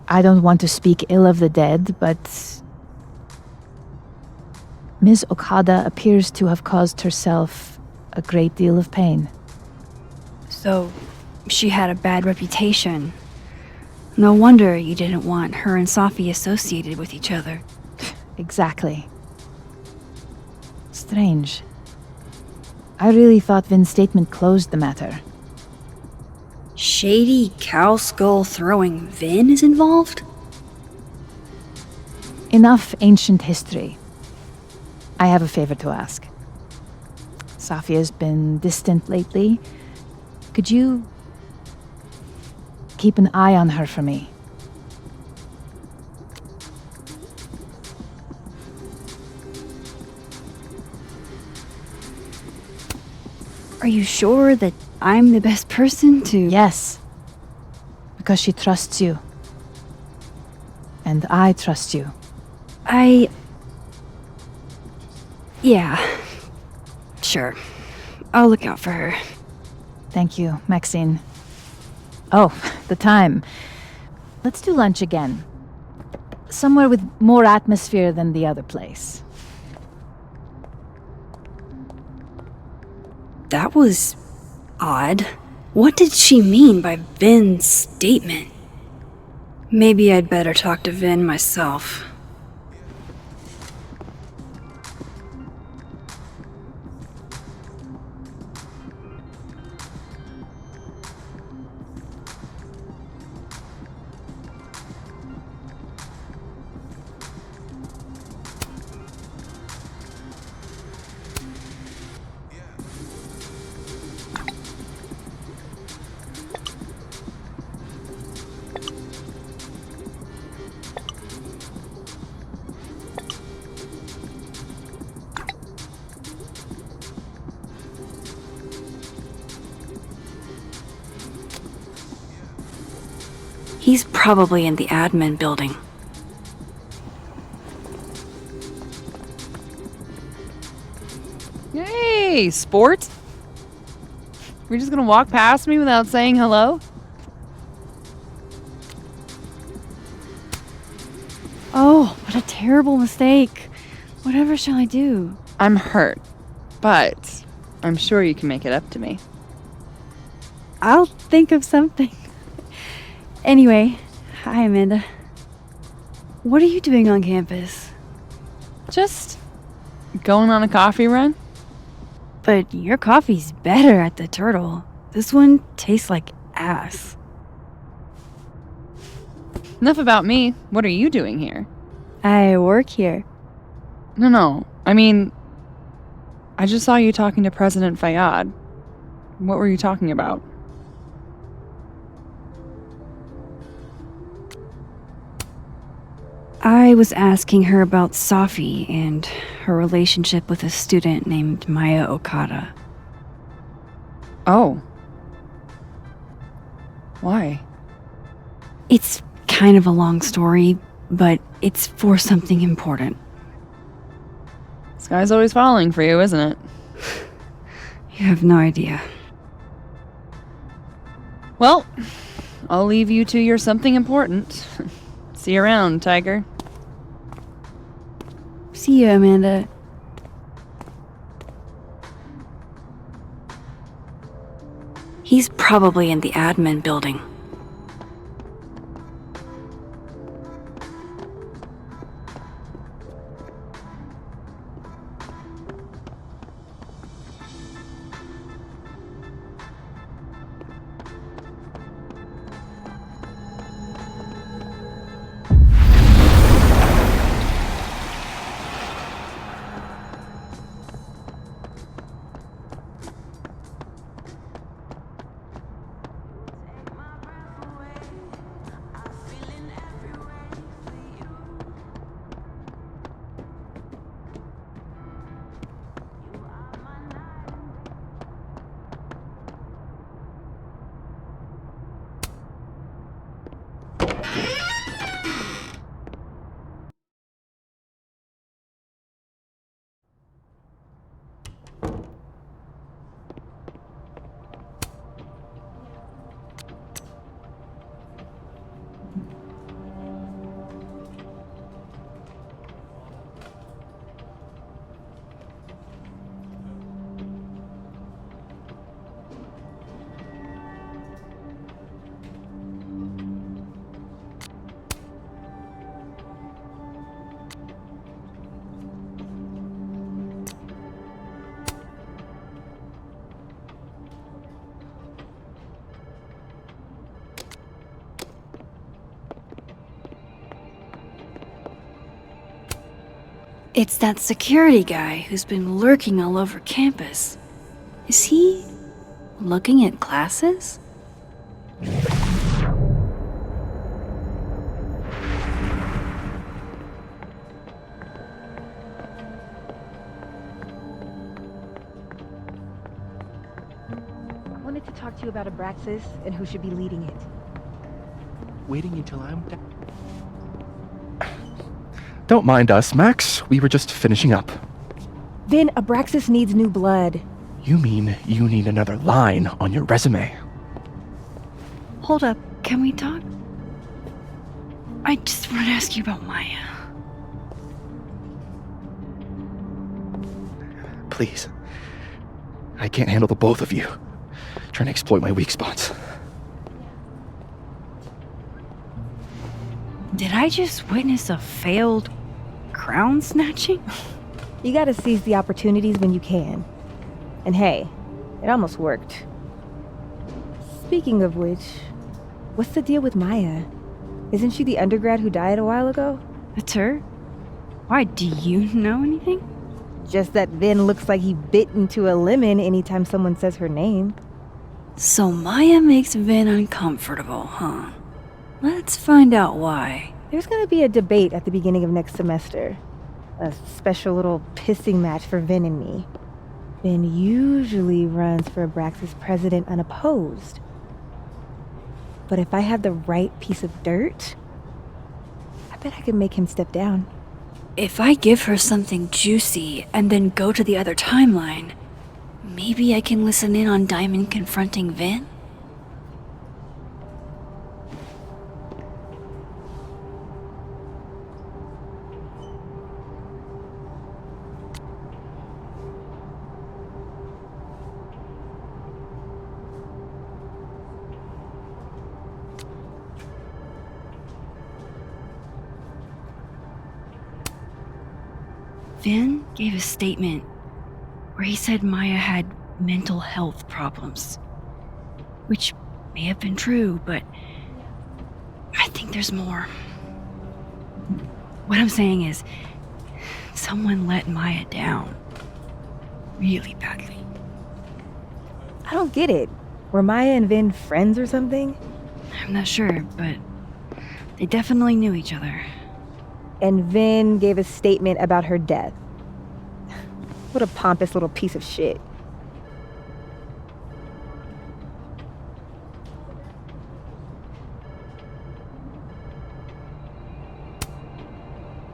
I don't want to speak ill of the dead, but Ms. Okada appears to have caused herself a great deal of pain. So, she had a bad reputation. No wonder you didn't want her and Safi associated with each other. Exactly. Strange. I really thought Vin's statement closed the matter. Shady cow skull throwing Vin is involved? Enough ancient history. I have a favor to ask. Safia's been distant lately. Could you keep an eye on her for me? Are you sure that I'm the best person to... Yes. Because she trusts you. And I trust you. Yeah. Sure. I'll look out for her. Thank you, Maxine. Oh, the time. Let's do lunch again. Somewhere with more atmosphere than the other place. That was... odd. What did she mean by Vin's statement? Maybe I'd better talk to Vin myself. He's probably in the admin building. Hey, sport! We're just gonna walk past me without saying hello? Oh, what a terrible mistake. Whatever shall I do? I'm hurt, but I'm sure you can make it up to me. I'll think of something. Anyway, hi Amanda. What are you doing on campus? Just going on a coffee run? But your coffee's better at the Turtle. This one tastes like ass. Enough about me. What are you doing here? I work here. No. I mean, I just saw you talking to President Fayyad. What were you talking about? I was asking her about Safi and her relationship with a student named Maya Okada. Oh. Why? It's kind of a long story, but it's for something important. Sky's always falling for you, isn't it? You have no idea. Well, I'll leave you to your something important. See you around, Tiger. See you, Amanda. He's probably in the admin building. It's that security guy who's been lurking all over campus. Is he looking at classes? I wanted to talk to you about Abraxas and who should be leading it. Waiting until I'm done. Don't mind us, Max. We were just finishing up. Vin, Abraxas needs new blood. You mean you need another line on your resume? Hold up, can we talk? I just want to ask you about Maya. Please. I can't handle the both of you. Trying to exploit my weak spots. Did I just witness a failed crown snatching? You gotta seize the opportunities when you can. And hey, it almost worked. Speaking of which, what's the deal with Maya? Isn't she the undergrad who died a while ago? That's her? Why, do you know anything? Just that Vin looks like he bit into a lemon anytime someone says her name. So Maya makes Vin uncomfortable, huh? Let's find out why. There's gonna be a debate at the beginning of next semester. A special little pissing match for Vin and me. Vin usually runs for Abraxas president unopposed. But if I have the right piece of dirt, I bet I could make him step down. If I give her something juicy and then go to the other timeline, maybe I can listen in on Diamond confronting Vin? Vin gave a statement where he said Maya had mental health problems. Which may have been true, but I think there's more. What I'm saying is, someone let Maya down. Really badly. I don't get it. Were Maya and Vin friends or something? I'm not sure, but they definitely knew each other. And Vin gave a statement about her death. What a pompous little piece of shit.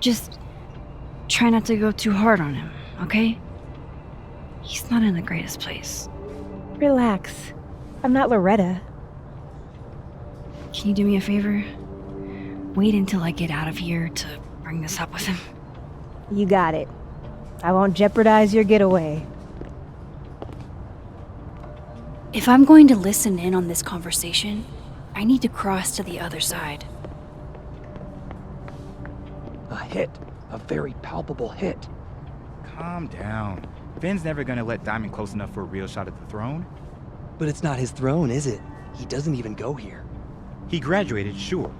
Just try not to go too hard on him, okay? He's not in the greatest place. Relax. I'm not Loretta. Can you do me a favor? Wait until I get out of here to bring this up with him. You got it. I won't jeopardize your getaway. If I'm going to listen in on this conversation, I need to cross to the other side. A hit. A very palpable hit. Calm down. Vin's never gonna let Diamond close enough for a real shot at the throne. But it's not his throne, is it? He doesn't even go here. He graduated, sure.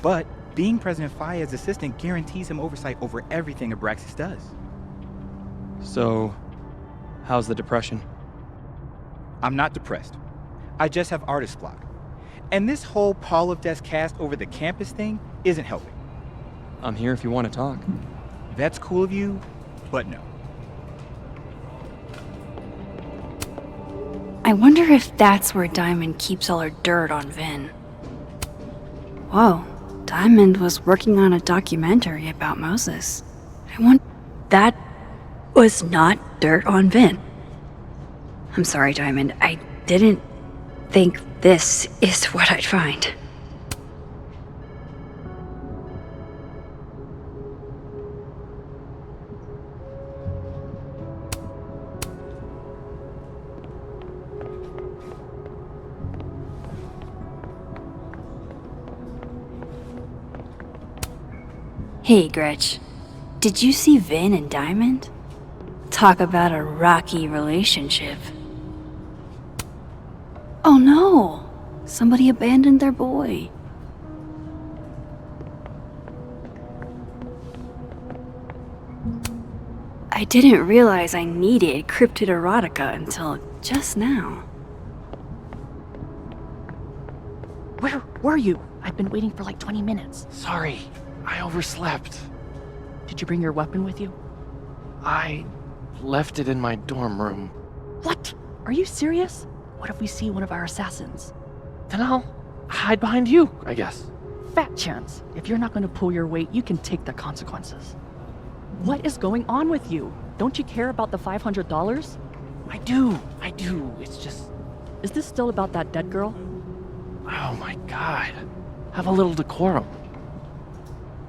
But being President Fayed's assistant guarantees him oversight over everything Abraxas does. So, how's the depression? I'm not depressed. I just have artist block. And this whole Pall of Death cast over the campus thing isn't helping. I'm here if you want to talk. That's cool of you, but no. I wonder if that's where Diamond keeps all her dirt on Vin. Whoa, Diamond was working on a documentary about Moses. That was not dirt on Vin. I'm sorry, Diamond. I didn't think this is what I'd find. Hey, Gretch. Did you see Vin and Diamond? Talk about a rocky relationship. Oh no! Somebody abandoned their boy. I didn't realize I needed cryptid erotica until just now. Where were you? I've been waiting for like 20 minutes. Sorry, I overslept. Did you bring your weapon with you? I left it in my dorm room. What? Are you serious? What if we see one of our assassins? Then I'll hide behind you, I guess. Fat chance. If you're not going to pull your weight, you can take the consequences. What is going on with you? Don't you care about the $500? I do. It's just... Is this still about that dead girl? Oh my god. Have a little decorum.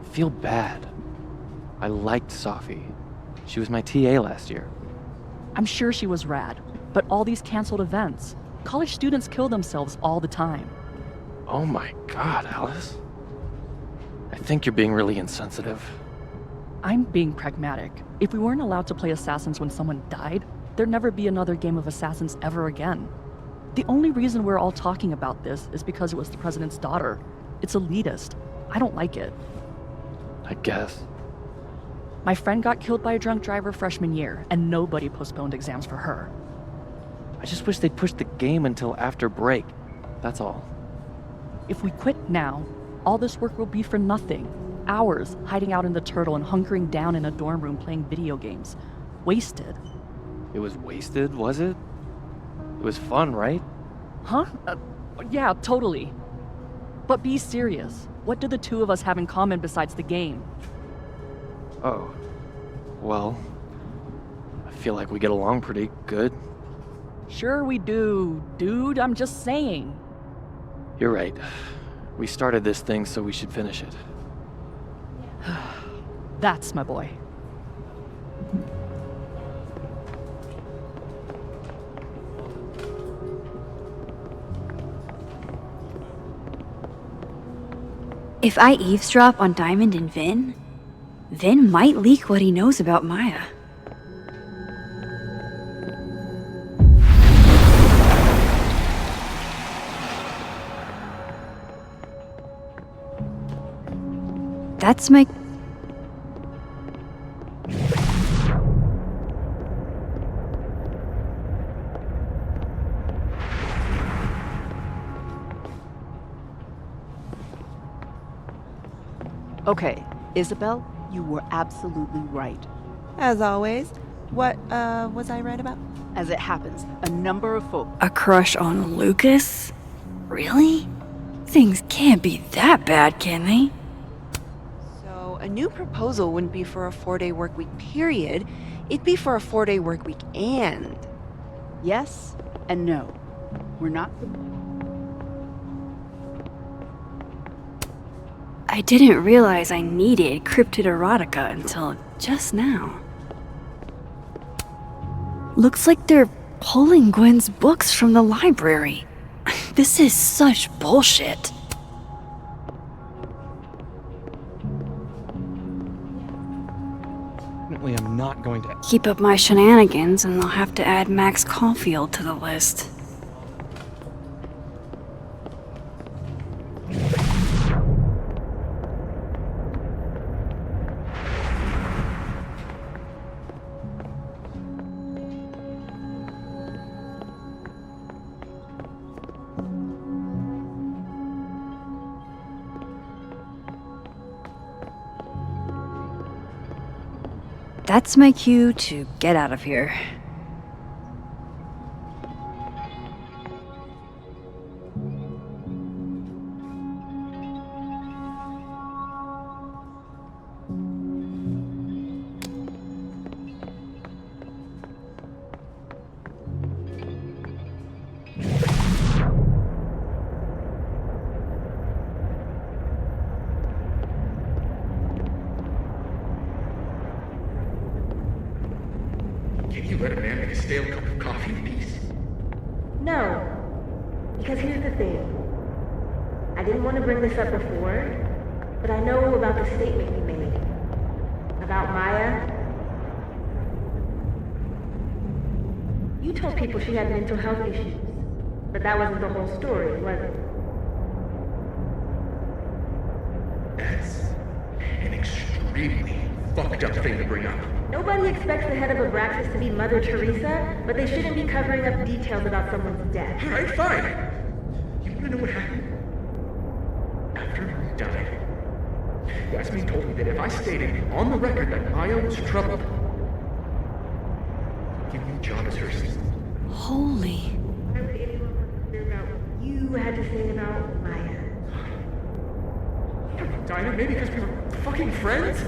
I feel bad. I liked Sophie. She was my TA last year. I'm sure she was rad, but all these canceled events. College students kill themselves all the time. Oh my god, Alice. I think you're being really insensitive. I'm being pragmatic. If we weren't allowed to play Assassins when someone died, there'd never be another game of Assassins ever again. The only reason we're all talking about this is because it was the president's daughter. It's elitist. I don't like it. I guess. My friend got killed by a drunk driver freshman year, and nobody postponed exams for her. I just wish they'd push the game until after break. That's all. If we quit now, all this work will be for nothing. Hours hiding out in the turtle and hunkering down in a dorm room playing video games. Wasted. It was wasted, was it? It was fun, right? Huh? Yeah, totally. But be serious. What do the two of us have in common besides the game? Oh. Well, I feel like we get along pretty good. Sure we do, dude. I'm just saying. You're right. We started this thing, so we should finish it. That's my boy. If I eavesdrop on Diamond and Vin, Vin might leak what he knows about Maya. That's my... Okay, Isabel, you were absolutely right. As always. What, was I right about? As it happens, a number of folk... A crush on Lucas? Really? Things can't be that bad, can they? So, a A new proposal wouldn't be for a 4-day work week period. It'd be for a 4-day work week and... Yes and no. We're not... I didn't realize I needed cryptid erotica until just now. Looks like they're pulling Gwen's books from the library. This is such bullshit. Definitely I'm not going to... Keep up my shenanigans and I'll have to add Max Caulfield to the list. That's my cue to get out of here. Can you let a man make a stale cup of coffee in peace? No. Because here's the thing. I didn't want to bring this up before, but I know about the statement you made. About Maya. You told people she had mental health issues, but that wasn't the whole story, was it? That's an extremely fucked up thing to bring up. Nobody expects the head of Abraxas to be Mother Teresa, but they shouldn't be covering up details about someone's death. Alright, fine. You wanna know what happened? After he died, Yasmin told me that if I stated on the record that Maya was troubled, I'd give me a job as her assistant. Holy. Why would anyone want to hear about what you had to say about Maya? Dinah, maybe because we were fucking friends?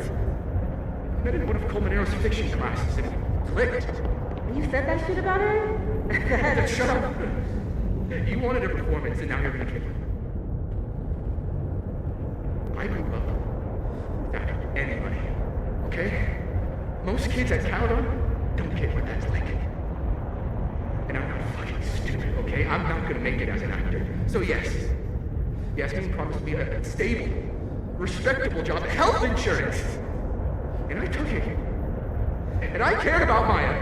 I met in one of Colmenaro's fiction classes and it clicked. And you said that shit about her? Shut up. You wanted a performance and now you're gonna give it. I grew up without anybody, okay? Most kids at Caledon don't get what that's like. And I'm not fucking stupid, okay? I'm not gonna make it as an actor. So yes, Yasmin promised me a stable, respectable job, health insurance. And I took it. And I cared about Maya.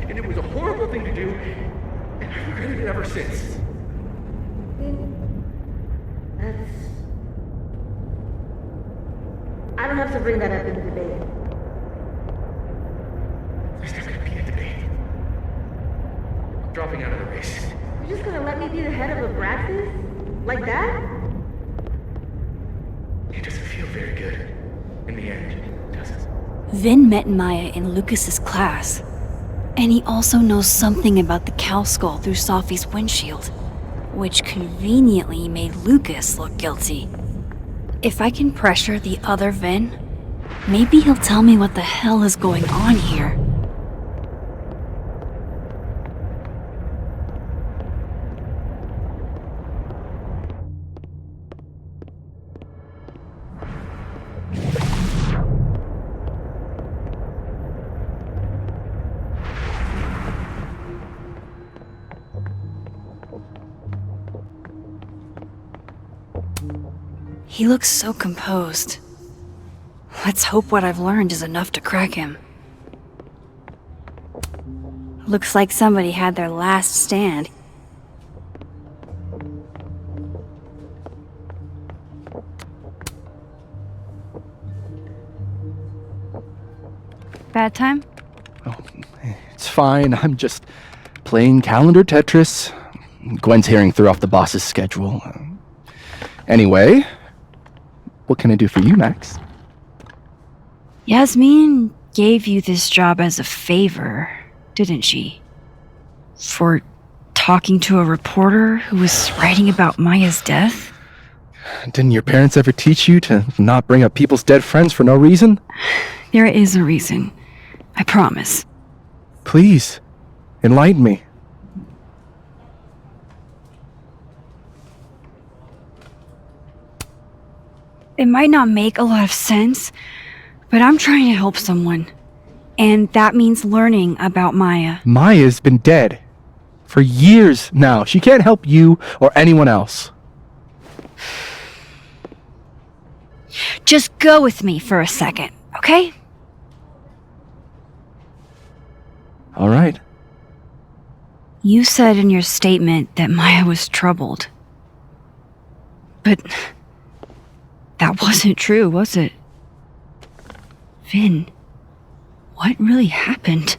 And it was a horrible thing to do, and I've regretted it ever since. I don't have to bring that up in the debate. There's not gonna be a debate. I'm dropping out of the race. You're just gonna let me be the head of Abraxas? Like that? It doesn't feel very good in the end. Vin met Maya in Lucas's class, and he also knows something about the cow skull through Sophie's windshield, which conveniently made Lucas look guilty. If I can pressure the other Vin, maybe he'll tell me what the hell is going on here. He looks so composed. Let's hope what I've learned is enough to crack him. Looks like somebody had their last stand. Bad time? Oh, it's fine. I'm just playing calendar Tetris. Gwen's hearing threw off the boss's schedule. Anyway, what can I do for you, Max? Yasmin gave you this job as a favor, didn't she? For talking to a reporter who was writing about Maya's death? Didn't your parents ever teach you to not bring up people's dead friends for no reason? There is a reason. I promise. Please, enlighten me. It might not make a lot of sense, but I'm trying to help someone. And that means learning about Maya. Maya's been dead for years now. She can't help you or anyone else. Just go with me for a second, okay? All right. You said in your statement that Maya was troubled. But that wasn't true, was it? Vin, what really happened?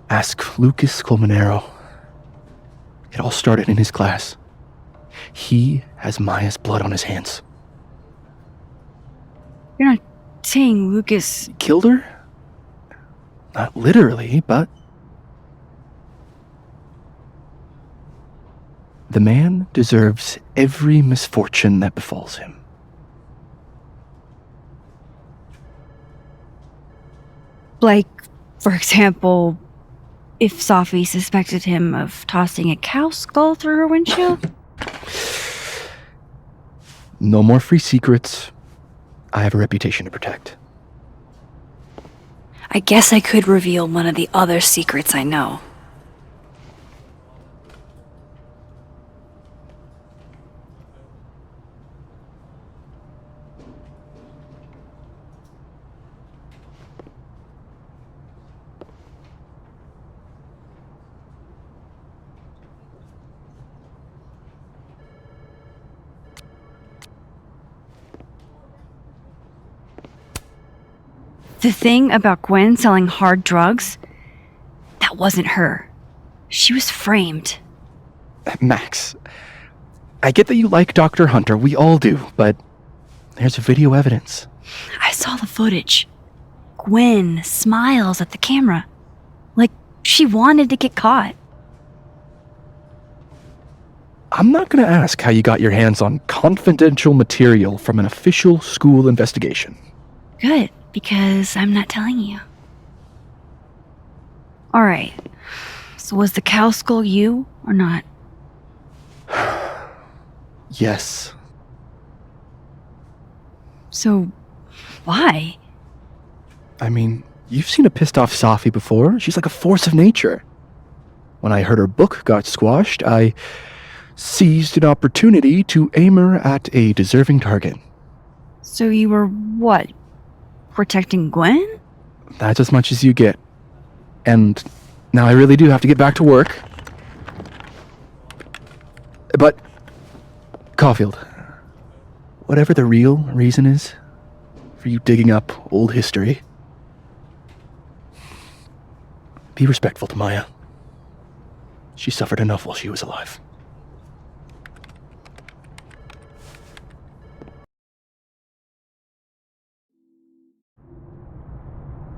Ask Lucas Colmenero. It all started in his class. He has Maya's blood on his hands. You're not saying Lucas Killed her? Not literally, but... The man deserves every misfortune that befalls him. Like, for example, if Safi suspected him of tossing a cow skull through her windshield? No more free secrets. I have a reputation to protect. I guess I could reveal one of the other secrets I know. The thing about Gwen selling hard drugs, that wasn't her. She was framed. Max, I get that you like Dr. Hunter, we all do, but there's video evidence. I saw the footage. Gwen smiles at the camera, like she wanted to get caught. I'm not gonna ask how you got your hands on confidential material from an official school investigation. Good, because I'm not telling you. Alright, so was the cow skull you or not? Yes. So, why? I mean, you've seen a pissed off Safi before. She's like a force of nature. When I heard her book got squashed, I seized an opportunity to aim her at a deserving target. So you were what? Protecting Gwen? That's as much as you get. And now I really do have to get back to work. But, Caulfield, whatever the real reason is for you digging up old history, be respectful to Maya. She suffered enough while she was alive.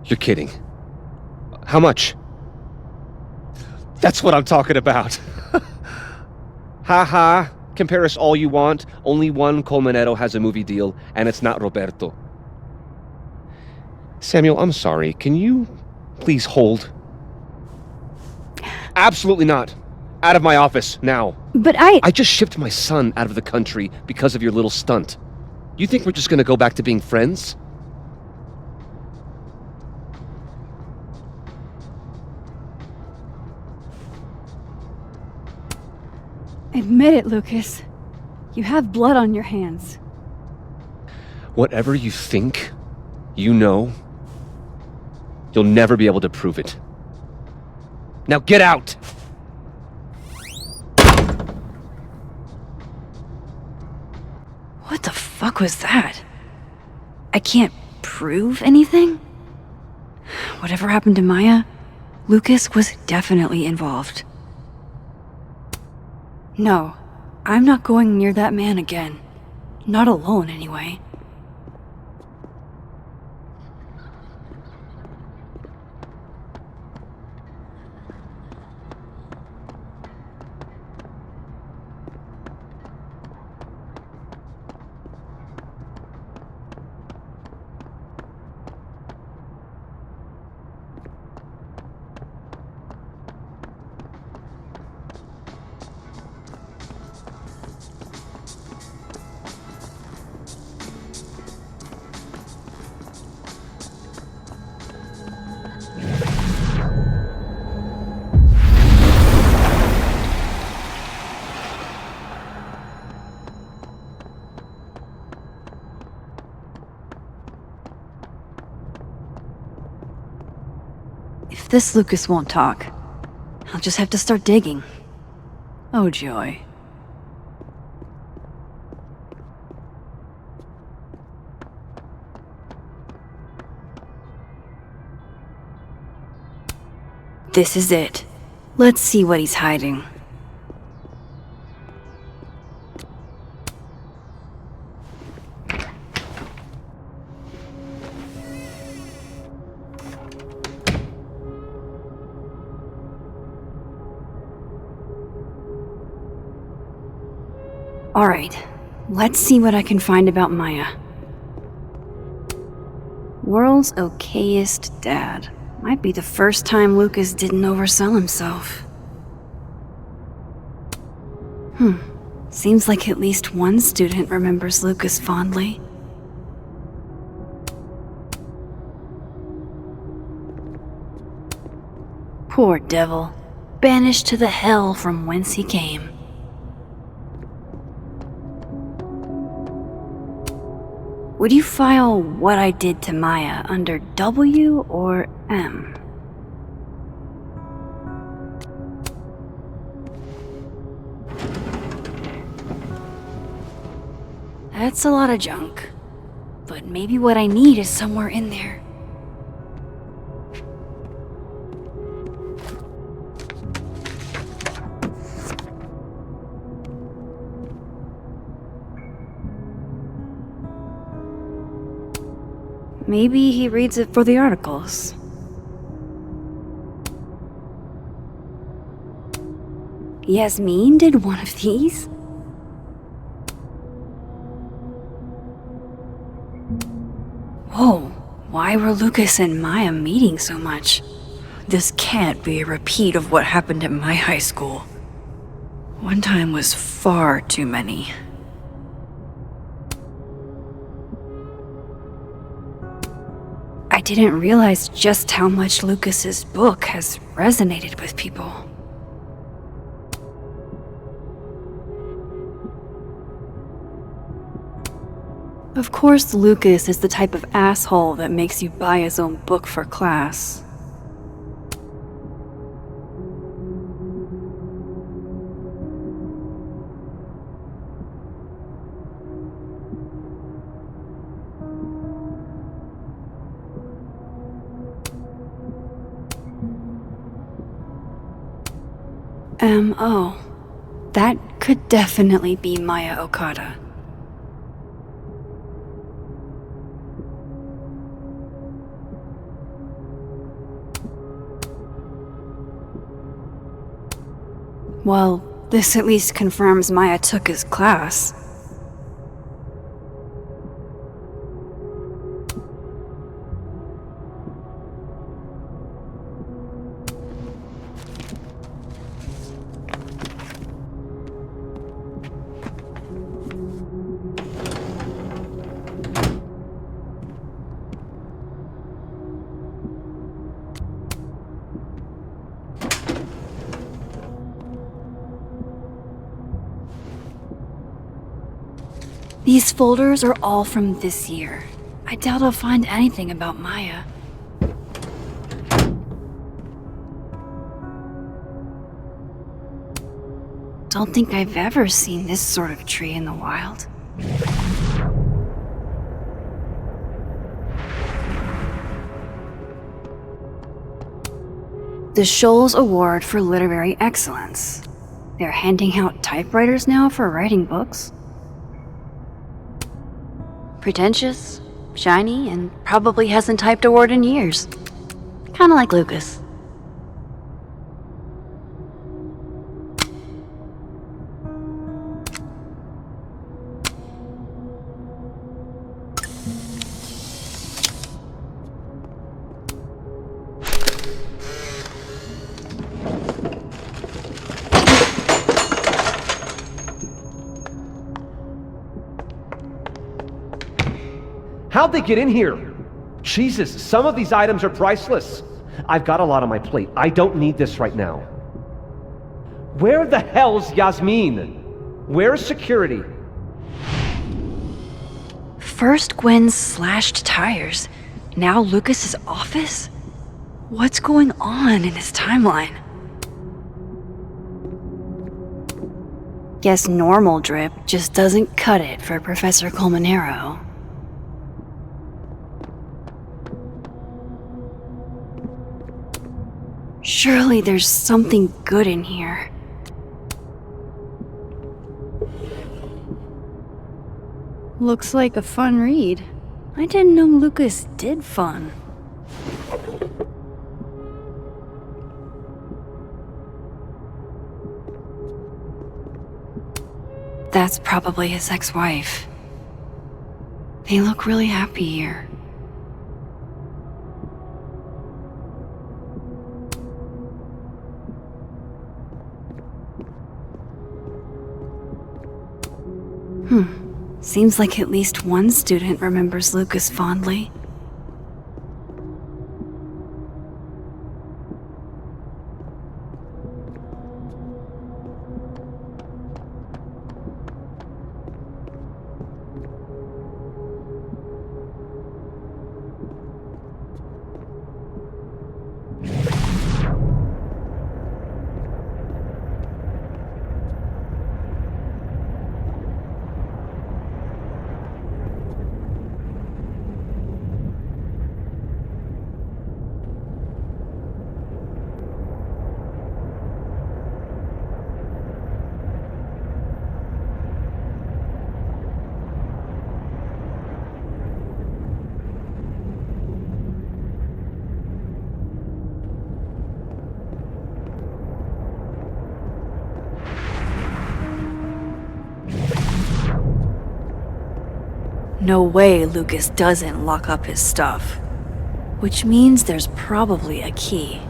You're kidding. How much? That's what I'm talking about. Ha. Compare us all you want. Only one Colmenero has a movie deal, and it's not Roberto. Samuel, I'm sorry. Can you please hold? Absolutely not. Out of my office, now. But I just shipped my son out of the country because of your little stunt. You think we're just gonna go back to being friends? Admit it, Lucas. You have blood on your hands. Whatever you think, you know, you'll never be able to prove it. Now get out! What the fuck was that? I can't prove anything? Whatever happened to Maya, Lucas was definitely involved. No, I'm not going near that man again. Not alone, anyway. This Lucas won't talk. I'll just have to start digging. Oh, joy. This is it. Let's see what he's hiding. Alright, let's see what I can find about Maya. World's okayest dad. Might be the first time Lucas didn't oversell himself. Seems like at least one student remembers Lucas fondly. Poor devil. Banished to the hell from whence he came. Would you file what I did to Maya under W or M? That's a lot of junk. But maybe what I need is somewhere in there. Maybe he reads it for the articles. Yasmin did one of these? Whoa, why were Lucas and Maya meeting so much? This can't be a repeat of what happened at my high school. One time was far too many. I didn't realize just how much Lucas's book has resonated with people. Of course, Lucas is the type of asshole that makes you buy his own book for class. M.O. That could definitely be Maya Okada. Well, this at least confirms Maya took his class. These folders are all from this year. I doubt I'll find anything about Maya. Don't think I've ever seen this sort of tree in the wild. The Shoals Award for Literary Excellence. They're handing out typewriters now for writing books. Pretentious, shiny, and probably hasn't typed a word in years. Kinda like Lucas. How'd they get in here? Jesus, some of these items are priceless. I've got a lot on my plate. I don't need this right now. Where the hell's Yasmin? Where's security? First Gwen's slashed tires, now Lucas's office? What's going on in his timeline? Guess normal drip just doesn't cut it for Professor Colmenero. Surely there's something good in here. Looks like a fun read. I didn't know Lucas did fun. That's probably his ex-wife. They look really happy here. Seems like at least one student remembers Lucas fondly. No way Lucas doesn't lock up his stuff. Which means there's probably a key.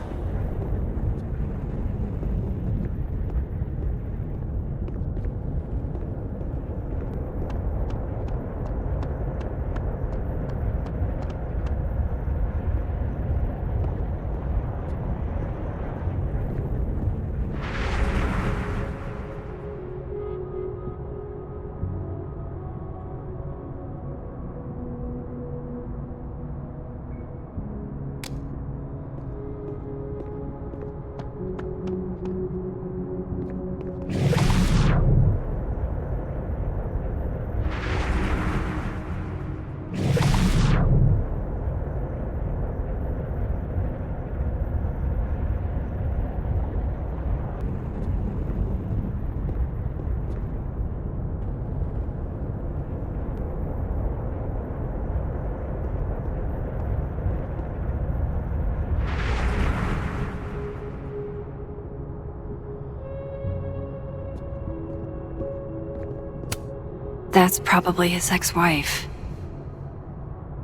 That's probably his ex-wife.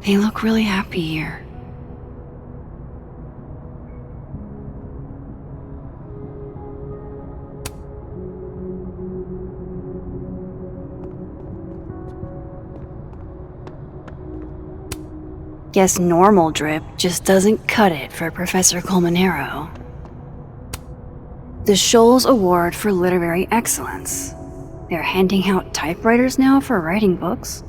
They look really happy here. Guess normal drip just doesn't cut it for Professor Colmenero. The Scholes Award for Literary Excellence. They're handing out typewriters now for writing books?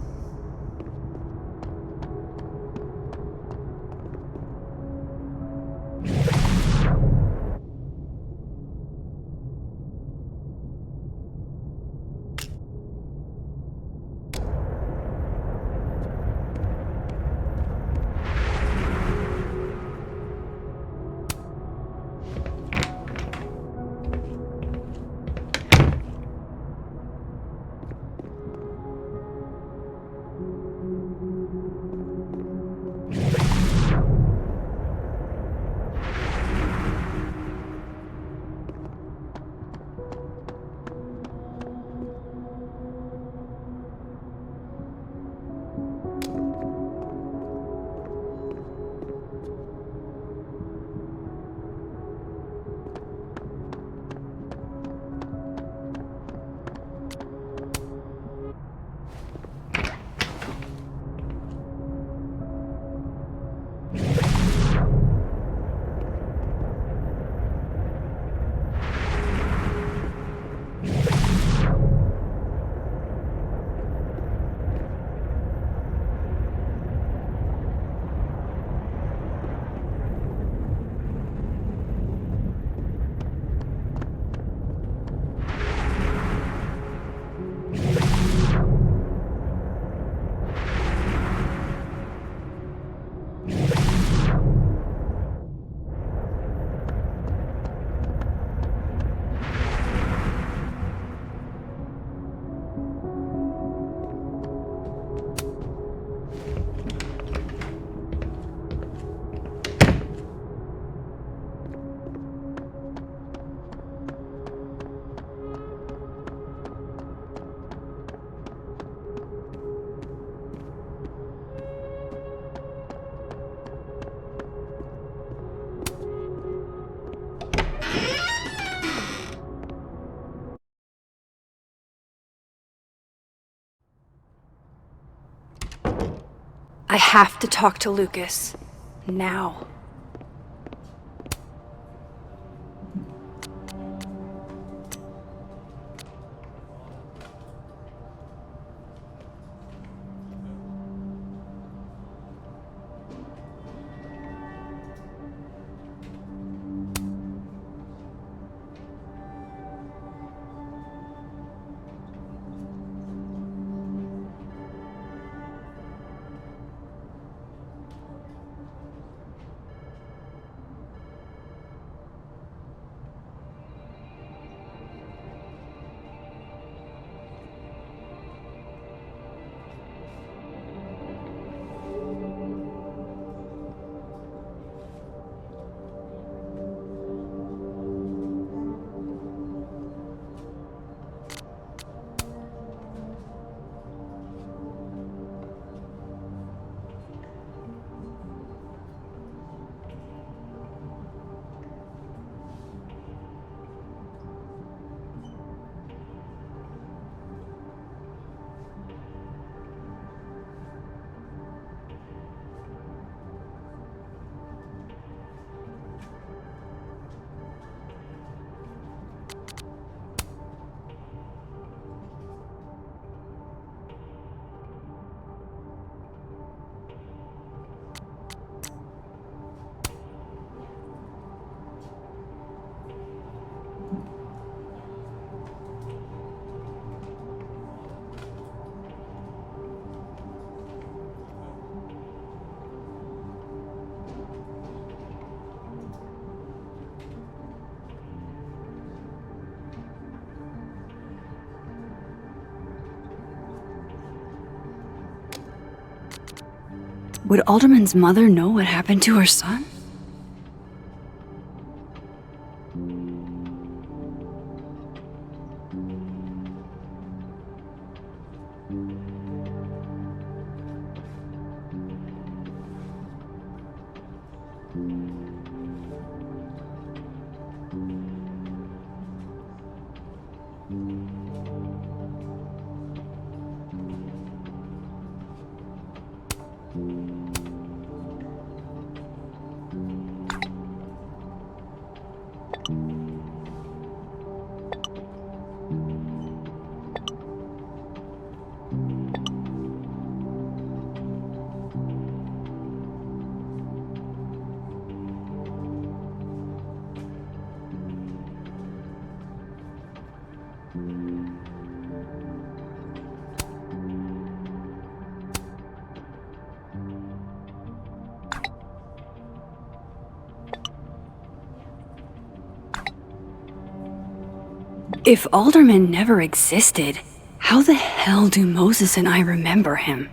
I have to talk to Lucas. Now. Would Alderman's mother know what happened to her son? If Alderman never existed, how the hell do Moses and I remember him?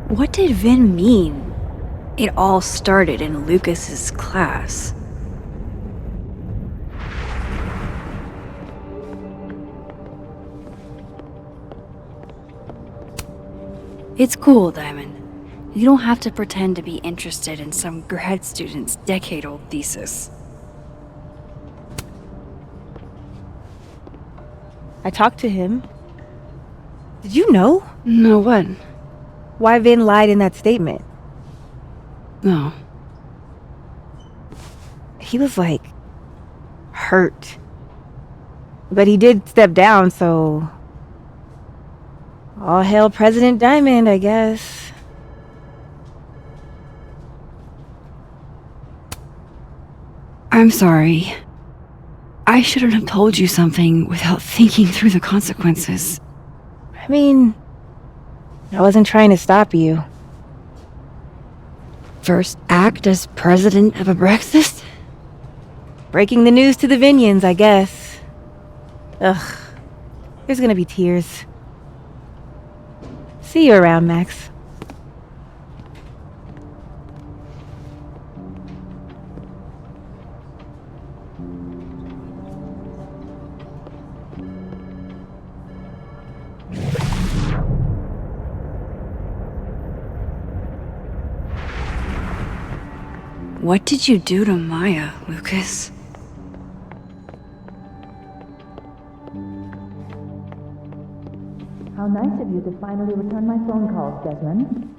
What did Vin mean? It all started in Lucas's class. It's cool, Diamond. You don't have to pretend to be interested in some grad student's decade-old thesis. I talked to him. Did you know? No, what? Why Vin lied in that statement. No. He was like hurt. But he did step down, so all hail President Diamond, I guess. I'm sorry. I shouldn't have told you something without thinking through the consequences. I mean, I wasn't trying to stop you. First act as president of a breakfast? Breaking the news to the Vinians, I guess. Ugh. There's gonna be tears. See you around, Max. What did you do to Maya, Lucas? How nice of you to finally return my phone calls, Desmond.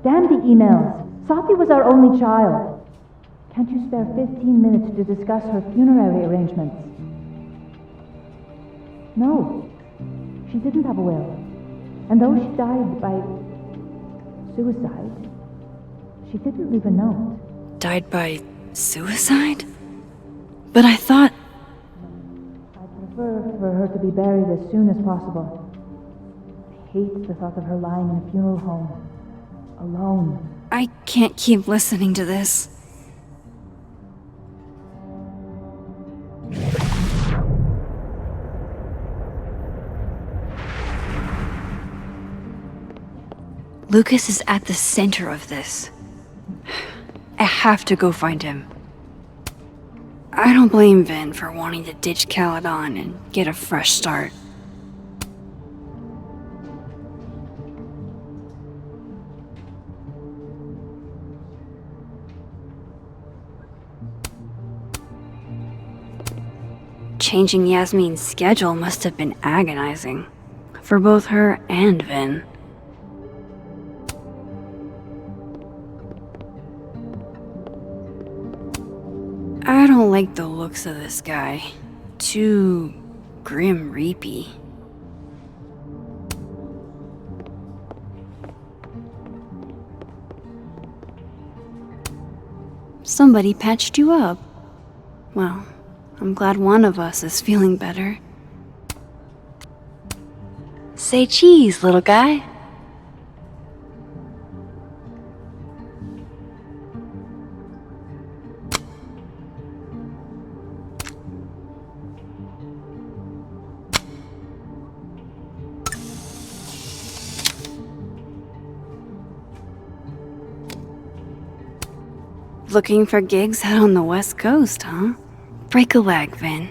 Damn the emails! Sophie was our only child. Can't you spare 15 minutes to discuss her funerary arrangements? No, she didn't have a will. And though she died by suicide, she didn't leave a note. Died by suicide? But I thought... I'd prefer for her to be buried as soon as possible. I hate the thought of her lying in a funeral home, alone. I can't keep listening to this. Lucas is at the center of this. I have to go find him. I don't blame Vin for wanting to ditch Caledon and get a fresh start. Changing Yasmin's schedule must have been agonizing for both her and Vin. I don't like the looks of this guy. Too grim reapy. Somebody patched you up. Well, I'm glad one of us is feeling better. Say cheese, little guy. Looking for gigs out on the West Coast, huh? Break a leg, Vin.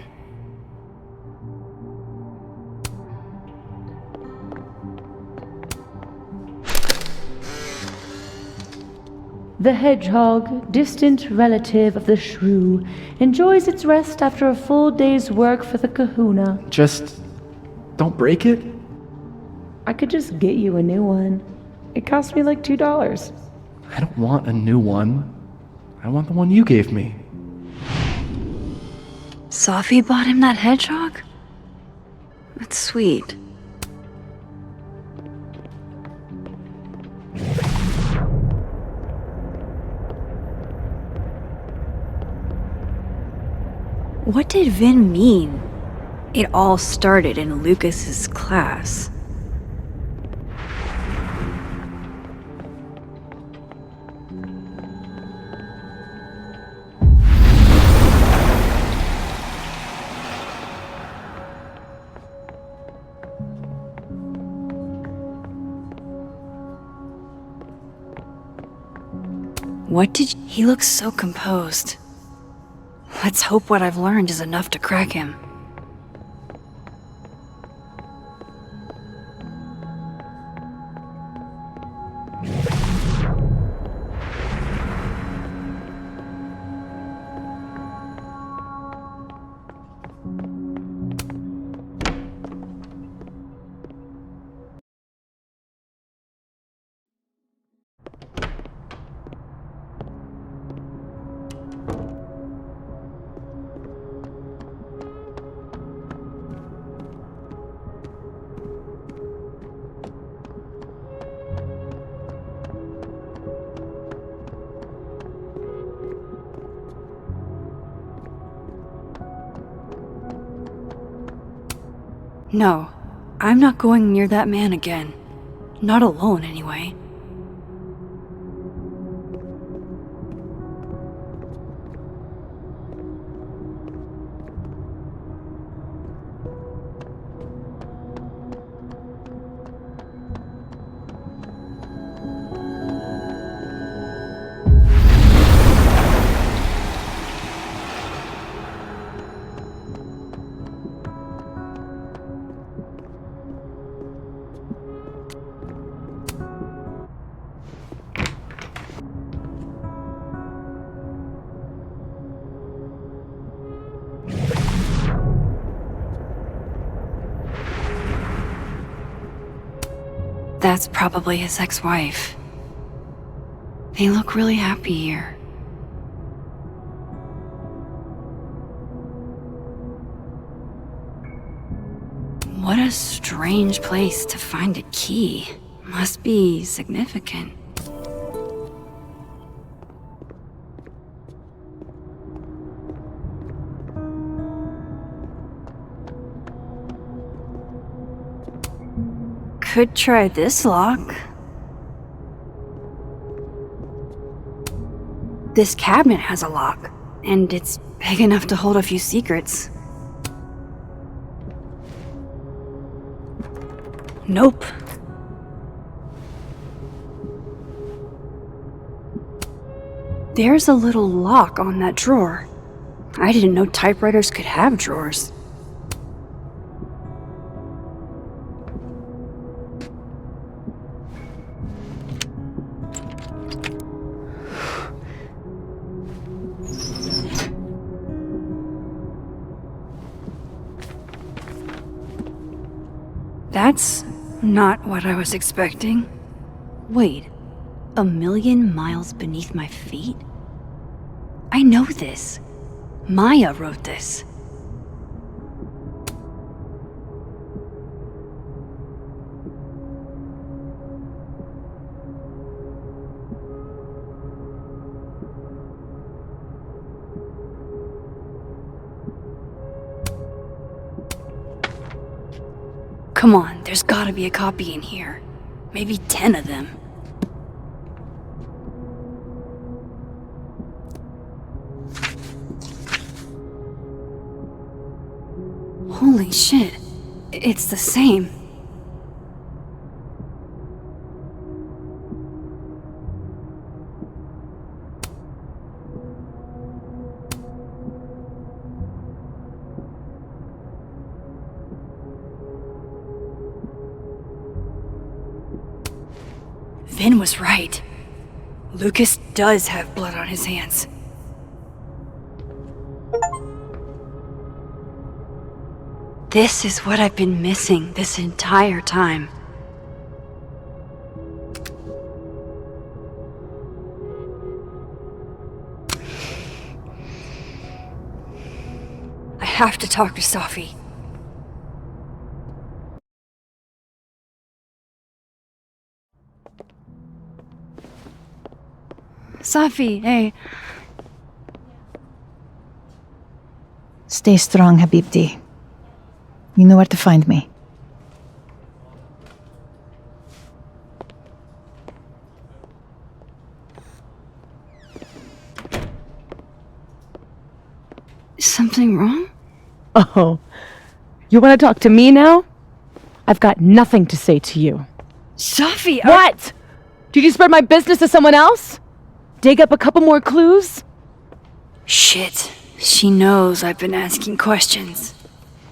The hedgehog, distant relative of the shrew, enjoys its rest after a full day's work for the kahuna. Just don't break it? I could just get you a new one. It cost me like $2. I don't want a new one. I want the one you gave me. Sophie bought him that hedgehog? That's sweet. What did Vin mean? It all started in Lucas's class. What did he looks so composed? Let's hope what I've learned is enough to crack him. No, I'm not going near that man again. Not alone, anyway. that's probably his ex-wife. They look really happy here. What a strange place to find a key. Must be significant. Could try this lock. This cabinet has a lock, and it's big enough to hold a few secrets. Nope. There's a little lock on that drawer. I didn't know typewriters could have drawers. That's not what I was expecting. Wait, 1,000,000 miles beneath my feet? I know this. Maya wrote this. Come on, there's gotta be a copy in here. Maybe 10 of them. Holy shit, it's the same. Vin was right. Lucas does have blood on his hands. This is what I've been missing this entire time. I have to talk to Safi. Safi, hey. Stay strong, Habibti. You know where to find me. Is something wrong? Oh, you want to talk to me now? I've got nothing to say to you. Safi, What? Did you spread my business to someone else? Dig up a couple more clues? Shit. She knows I've been asking questions.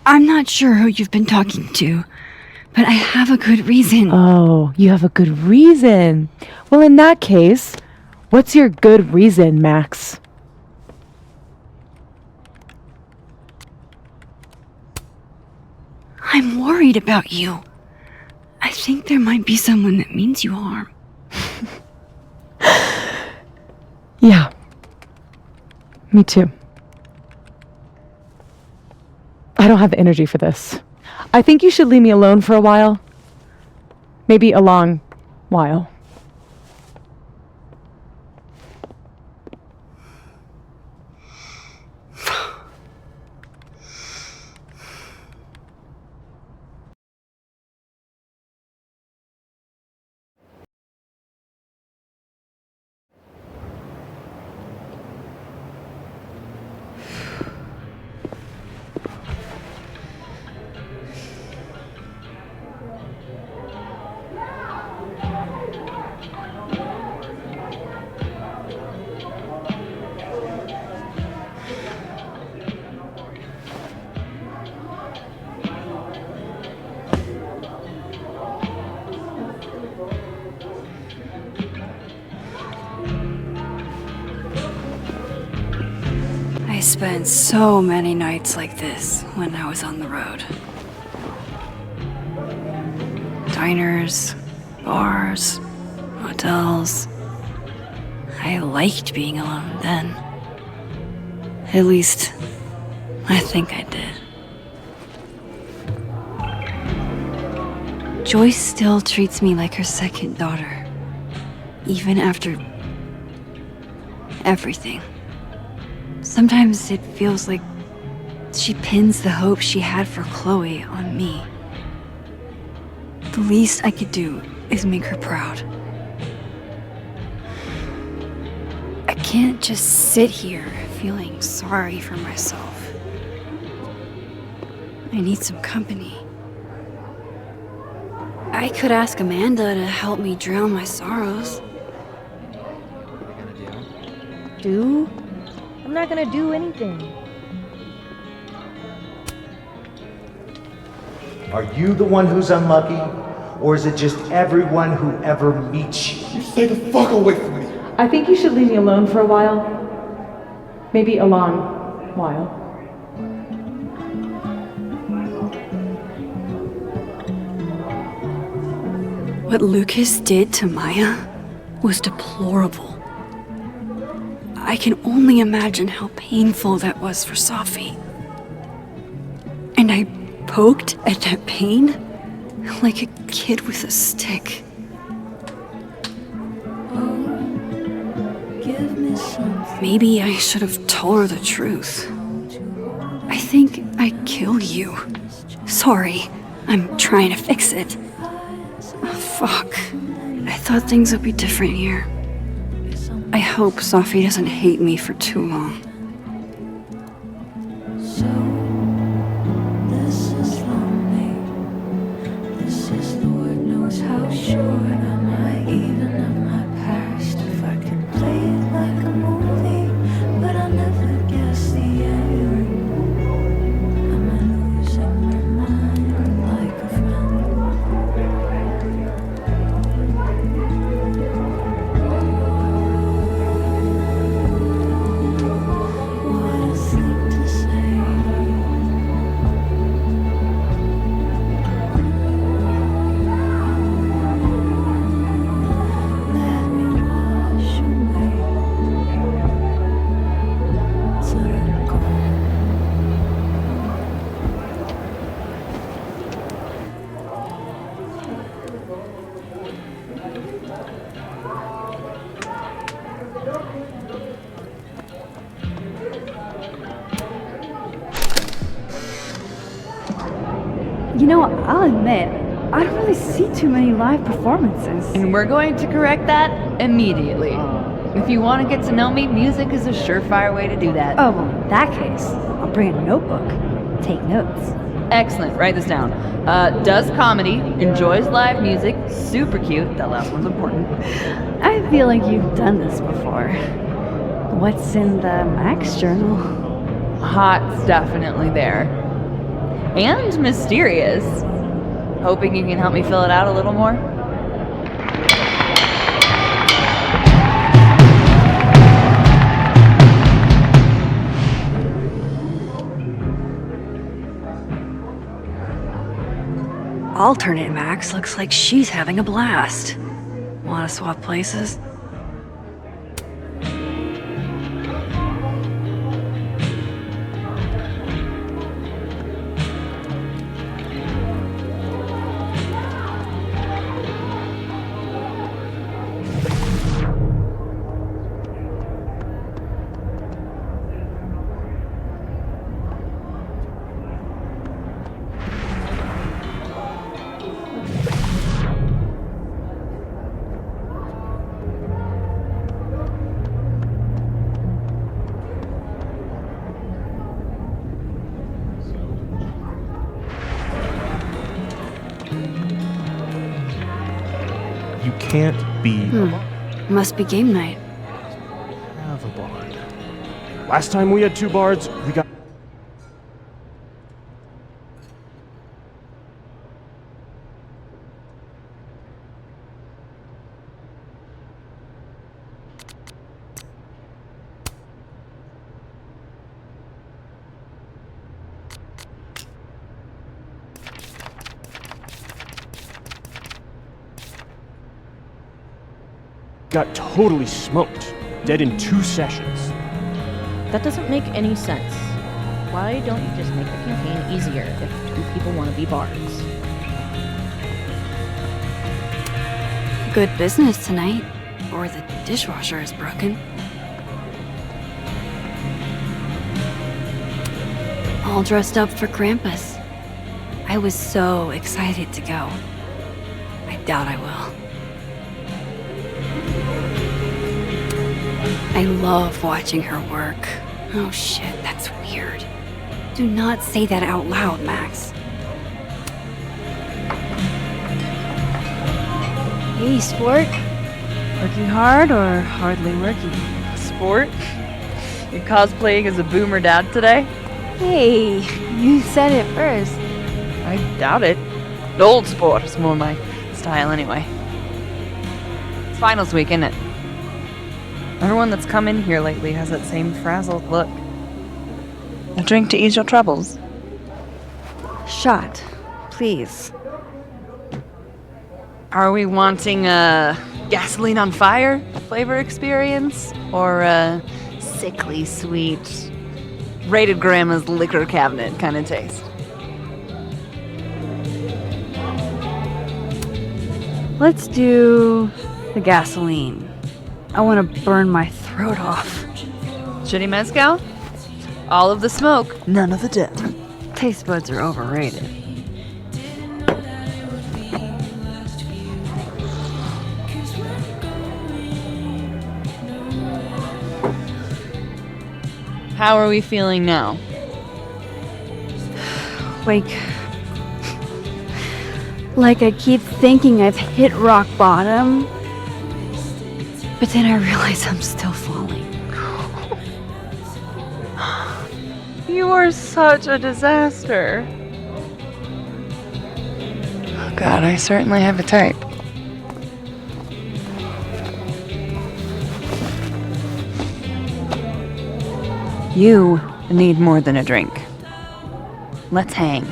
I'm not sure who you've been talking to, but I have a good reason. Oh, you have a good reason. Well, in that case, what's your good reason, Max? I'm worried about you. I think there might be someone that means you harm. Yeah. Me too. I don't have the energy for this. I think you should leave me alone for a while. Maybe a long while. I spent so many nights like this when I was on the road. Diners, bars, hotels. I liked being alone then. At least, I think I did. Joyce still treats me like her second daughter, even after everything. Sometimes it feels like she pins the hope she had for Chloe on me. The least I could do is make her proud. I can't just sit here feeling sorry for myself. I need some company. I could ask Amanda to help me drown my sorrows. Do? I'm not gonna do anything. Are you the one who's unlucky? Or is it just everyone who ever meets you? You stay the fuck away from me! I think you should leave me alone for a while. Maybe a long while. What Lucas did to Maya was deplorable. I can only imagine how painful that was for Safi. And I poked at that pain like a kid with a stick. Maybe I should have told her the truth. I think I killed you. Sorry, I'm trying to fix it. Fuck. I thought things would be different here. I hope Safi doesn't hate me for too long. This is lonely. This is Lord knows how sure am I even of my past. If I could play it like a movie, but I'll never guess the end. Am I losing my mind like a friend? What a thing to say. Let me wash away. Circle. You know, I'll admit, I don't really see too many live performances. And we're going to correct that immediately. If you want to get to know me, music is a surefire way to do that. Oh, well, in that case, I'll bring a notebook. Take notes. Excellent, write this down. Does comedy, enjoys live music, super cute, that last one's important. I feel like you've done this before. What's in the Max journal? Hot's definitely there. And mysterious. Hoping you can help me fill it out a little more? Alternate Max looks like she's having a blast. Want to swap places? You can't be Must be game night. have a bard. Last time we had two bards, we got. got totally smoked. Dead in 2 sessions. That doesn't make any sense. Why don't you just make the campaign easier if 2 people want to be bards? Good business tonight, or the dishwasher is broken. All dressed up for Krampus. I was so excited to go. I doubt I will. I love watching her work. Oh shit, that's weird. Do not say that out loud, Max. Hey, sport. Working hard or hardly working? Sport? You're cosplaying as a boomer dad today? Hey, you said it first. I doubt it. Old sport is more my style anyway. It's finals week, isn't it? Everyone that's come in here lately has that same frazzled look. A drink to ease your troubles. Shot, please. Are we wanting a gasoline on fire flavor experience? Or a sickly sweet, rated grandma's liquor cabinet kind of taste? Let's do the gasoline. I want to burn my throat off. Shitty mezcal? All of the smoke, none of the dip. Taste buds are overrated. How are we feeling now? Like I keep thinking I've hit rock bottom, but then I realize I'm still falling. You are such a disaster. Oh God, I certainly have a type. You need more than a drink. Let's hang.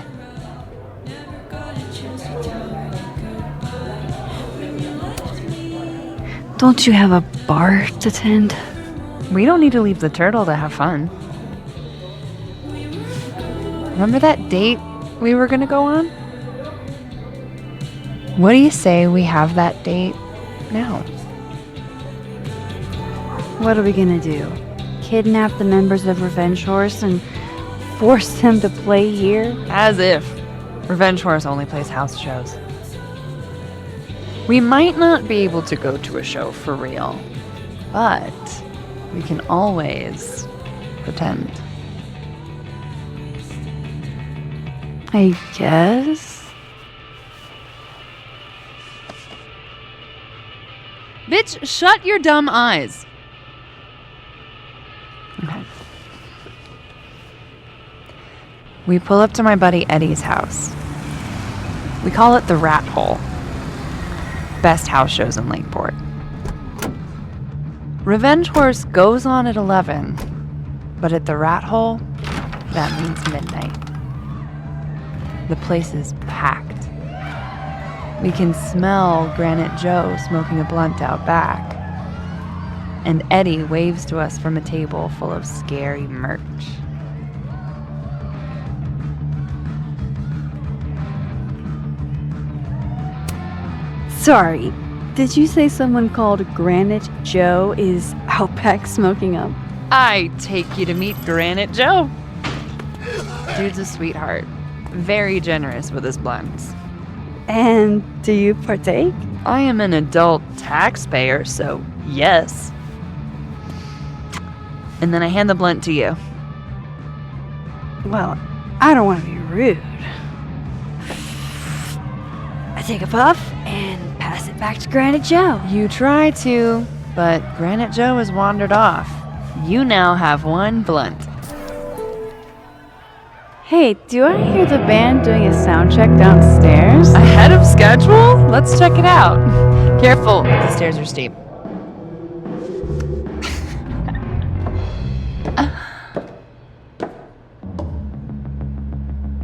Don't you have a bar to tend? We don't need to leave the turtle to have fun. Remember that date we were gonna go on? What do you say we have that date now? What are we gonna do? Kidnap the members of Revenge Horse and force them to play here? As if. Revenge Horse only plays house shows. We might not be able to go to a show for real, but we can always pretend. I guess. Bitch, shut your dumb eyes. Okay. We pull up to my buddy Eddie's house. We call it the Rat Hole. Best house shows in Lakeport. Revenge Horse goes on at 11, but at the Rat Hole, that means midnight. The place is packed. We can smell Granite Joe smoking a blunt out back. And Eddie waves to us from a table full of scary merch. Sorry, did you say someone called Granite Joe is out back smoking up? I take you to meet Granite Joe. Dude's a sweetheart. Very generous with his blunts. And do you partake? I am an adult taxpayer, so yes. And then I hand the blunt to you. Well, I don't want to be rude. I take a puff and pass it back to Granite Joe. You try to, but Granite Joe has wandered off. You now have one blunt. Hey, do I hear the band doing a sound check downstairs? Ahead of schedule? Let's check it out. Careful, the stairs are steep.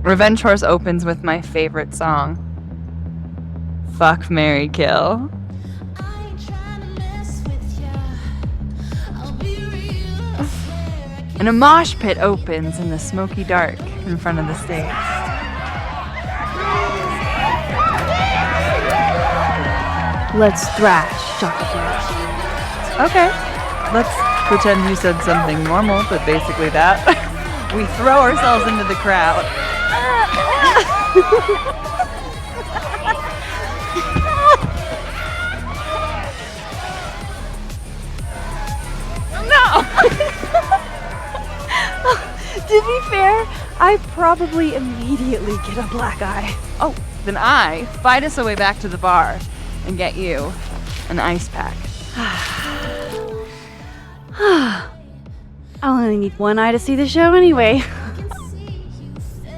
Revenge Horse opens with my favorite song. Fuck, Marry, Kill. and a mosh pit opens in the smoky dark in front of the stage. Let's thrash, Shaka Thrash. Okay, let's pretend you said something normal, but basically that. We throw ourselves into the crowd. No! To be fair, I probably immediately get a black eye. Oh, then I fight us away back to the bar and get you an ice pack. I'll only need one eye to see the show anyway.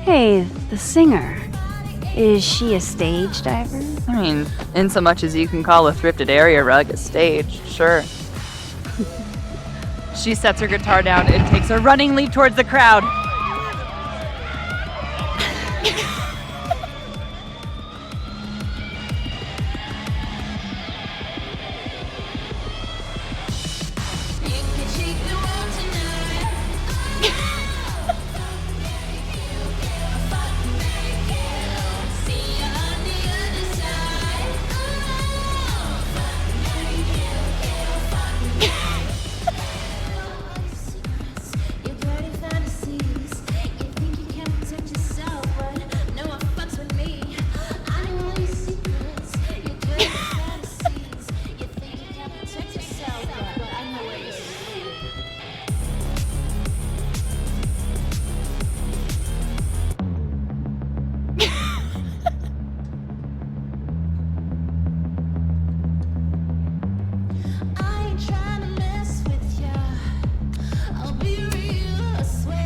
Hey, the singer. Is she a stage diver? I mean, in so much as you can call a thrifted area rug a stage, sure. She sets her guitar down and takes a running leap towards the crowd.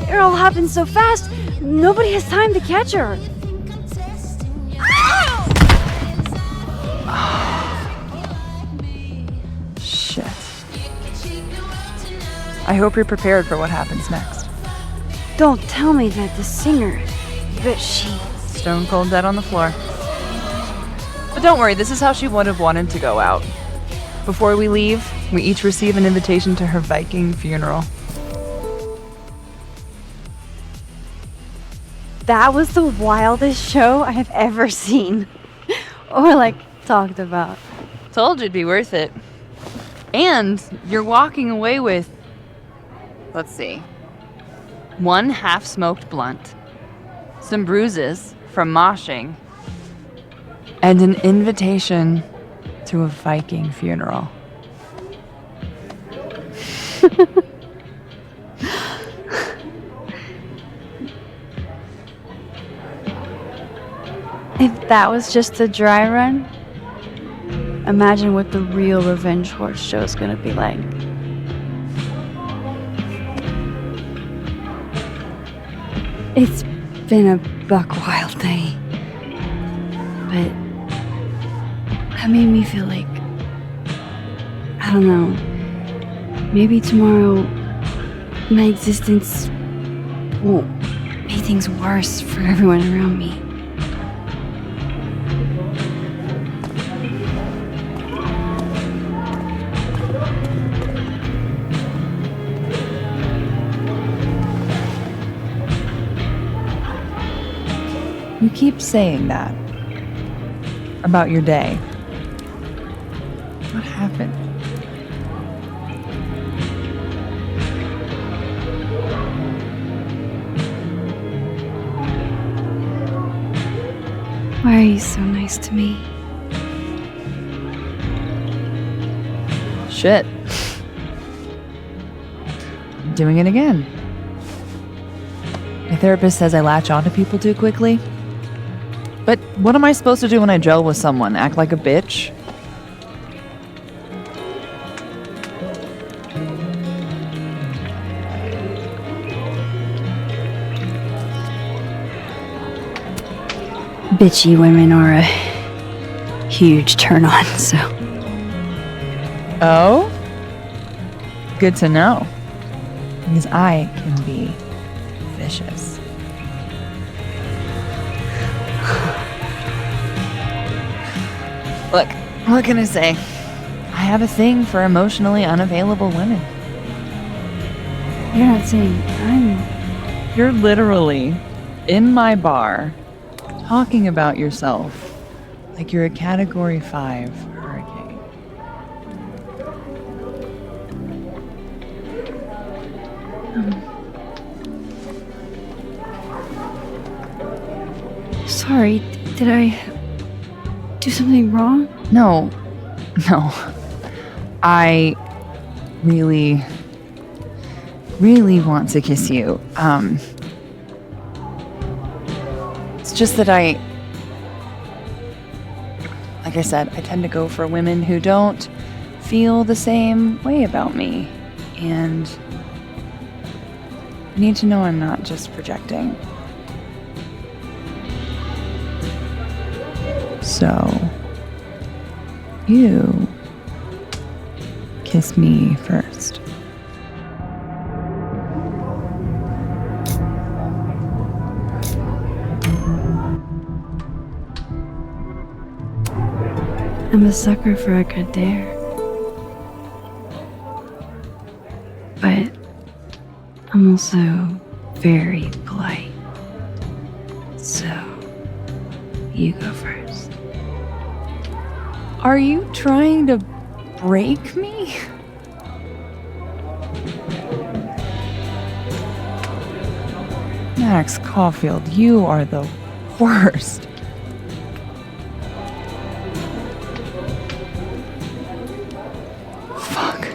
It all happened so fast, nobody has time to catch her. Shit. I hope you're prepared for what happens next. Don't tell me that the singer, that she... Stone cold dead on the floor. But don't worry, this is how she would have wanted to go out. Before we leave, we each receive an invitation to her Viking funeral. That was the wildest show I have ever seen. Or like, talked about. Told you it'd be worth it. And you're walking away with, let's see, one half-smoked blunt, some bruises from moshing, and an invitation to a Viking funeral. If that was just a dry run, imagine what the real Revenge Horse show is gonna be like. It's been a buck wild day, but that made me feel like, I don't know, maybe tomorrow my existence won't make things worse for everyone around me. You keep saying that about your day. What happened? Why are you so nice to me? Shit. I'm doing it again. My therapist says I latch onto people too quickly. But what am I supposed to do when I gel with someone? Act like a bitch? Bitchy women are a huge turn on, so. Oh? Good to know. Because I can be vicious. Look, what can I say? I have a thing for emotionally unavailable women. You're not saying I'm... You're literally in my bar talking about yourself like you're a Category 5 hurricane. Sorry, did I do something wrong? No. I really want to kiss you. It's just that like I said, I tend to go for women who don't feel the same way about me. And you need to know I'm not just projecting. So, you kiss me first. I'm a sucker for a good dare. But I'm also very polite. So, you go first. Are you trying to break me? Max Caulfield, you are the worst. Fuck.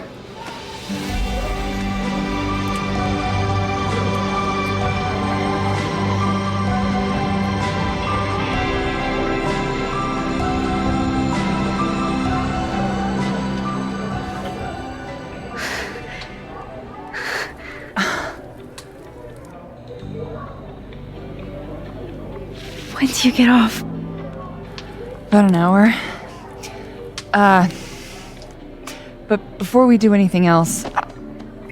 When do you get off? About an hour. But before we do anything else,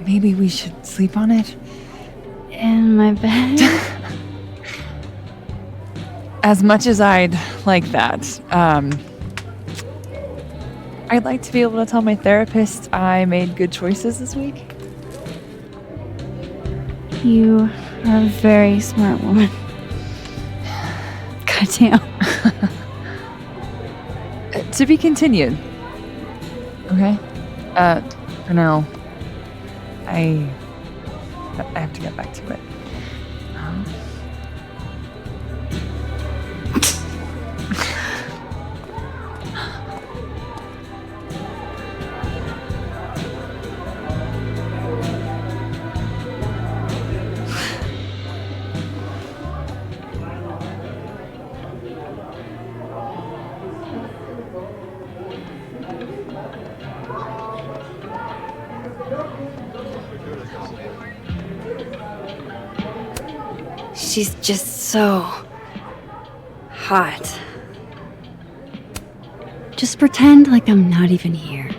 maybe we should sleep on it? In my bed? As much as I'd like that, I'd like to be able to tell my therapist I made good choices this week. You are a very smart woman. Goddamn. To be continued. Okay? For now, I have to get back to it. She's just so hot. Just pretend like I'm not even here.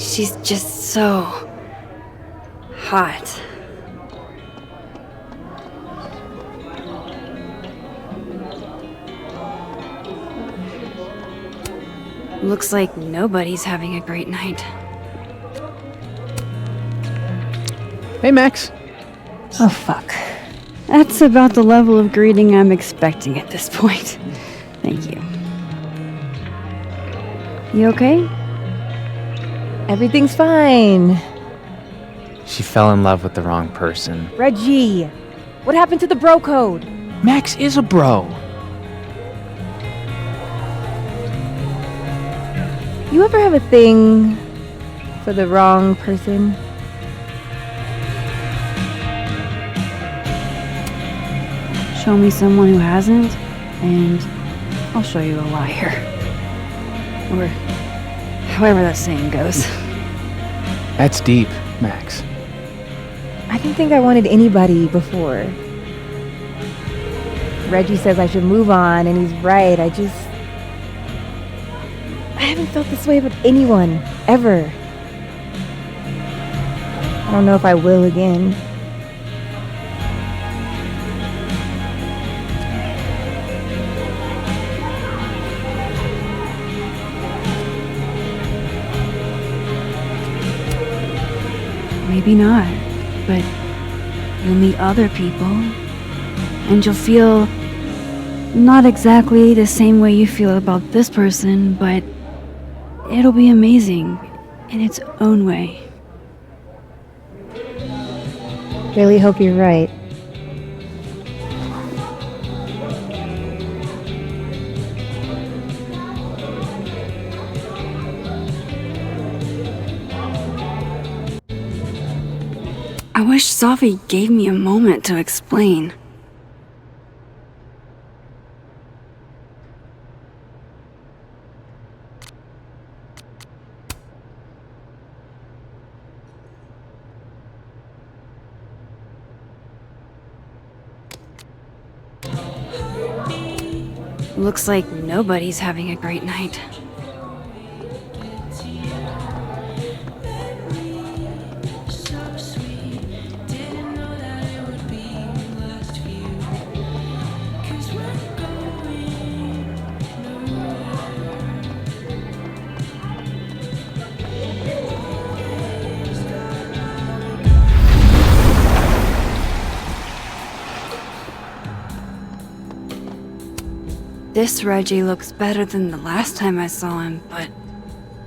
She's just so hot. Looks like nobody's having a great night. Hey, Max. Oh, fuck. That's about the level of greeting I'm expecting at this point. Thank you. You okay? Everything's fine. She fell in love with the wrong person. Reggie, what happened to the bro code? Max is a bro. You ever have a thing for the wrong person? Show me someone who hasn't, and I'll show you a liar. Or however that saying goes. That's deep, Max. I didn't think I wanted anybody before. Reggie says I should move on, and he's right. I haven't felt this way about anyone, ever. I don't know if I will again. Maybe not, but you'll meet other people, and you'll feel not exactly the same way you feel about this person, but it'll be amazing in its own way. Really hope you're right. I wish Safi gave me a moment to explain. Looks like nobody's having a great night. This Reggie looks better than the last time I saw him, but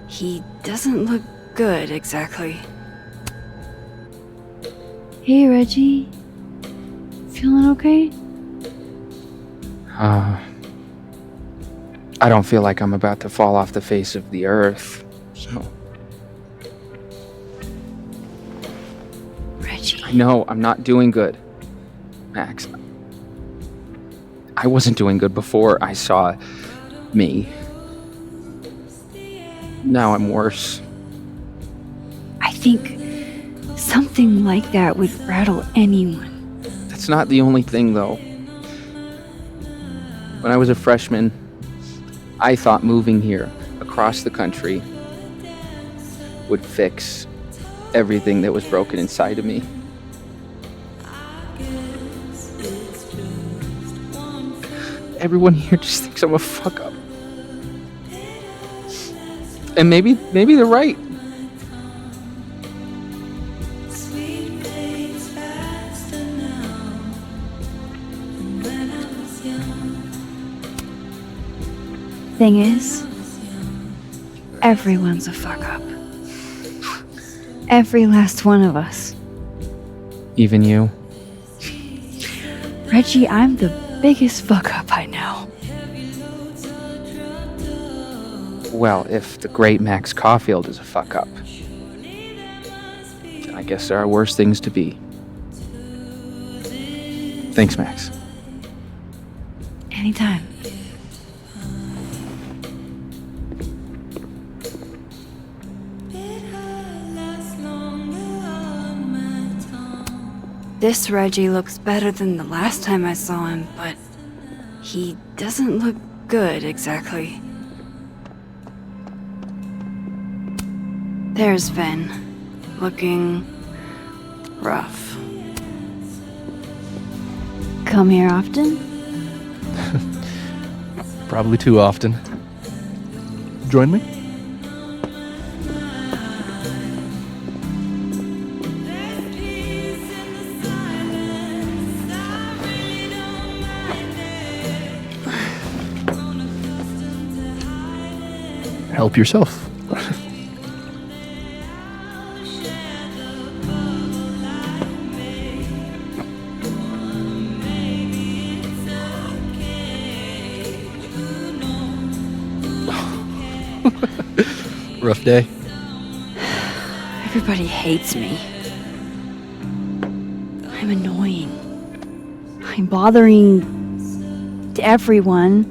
he doesn't look good exactly. Hey, Reggie. Feeling okay? I don't feel like I'm about to fall off the face of the earth, so. Reggie. I know, I'm not doing good, Max. I wasn't doing good before I saw me. Now I'm worse. I think something like that would rattle anyone. That's not the only thing, though. When I was a freshman, I thought moving here across the country would fix everything that was broken inside of me. Everyone here just thinks I'm a fuck up. And maybe they're right. Thing is, everyone's a fuck up. Every last one of us. Even you? Reggie, I'm the biggest fuck up I know. Well, if the great Max Caulfield is a fuck up, then I guess there are worse things to be. Thanks, Max. Anytime. This Reggie looks better than the last time I saw him, but he doesn't look good exactly. There's Vin, looking rough. Come here often? Probably too often. Join me? help yourself. Rough day? Everybody hates me. I'm annoying. I'm bothering everyone.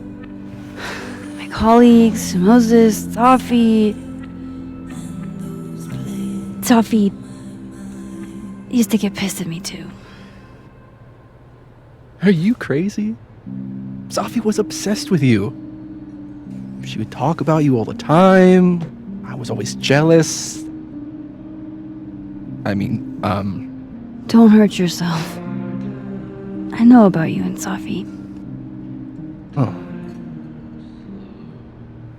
My colleagues, Moses, Safi. Safi used to get pissed at me too. Are you crazy? Safi was obsessed with you. She would talk about you all the time. I was always jealous. I mean, Don't hurt yourself. I know about you and Safi. Oh.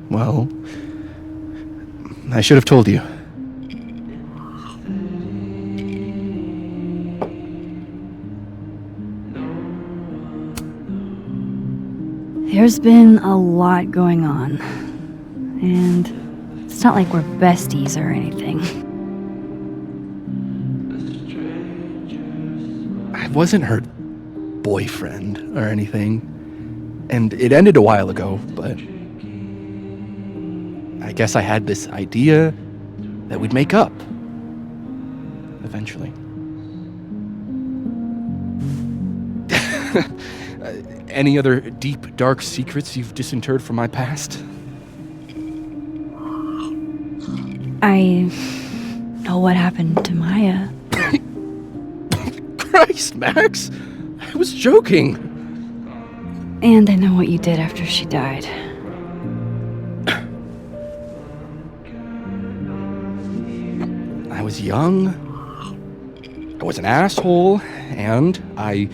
Well, I should have told you. There's been a lot going on. And it's not like we're besties or anything. I wasn't her boyfriend or anything. And it ended a while ago, but I guess I had this idea that we'd make up. Eventually. Any other deep, dark secrets you've disinterred from my past? I know what happened to Maya. Christ, Max! I was joking. And I know what you did after she died. I was young. I was an asshole, and I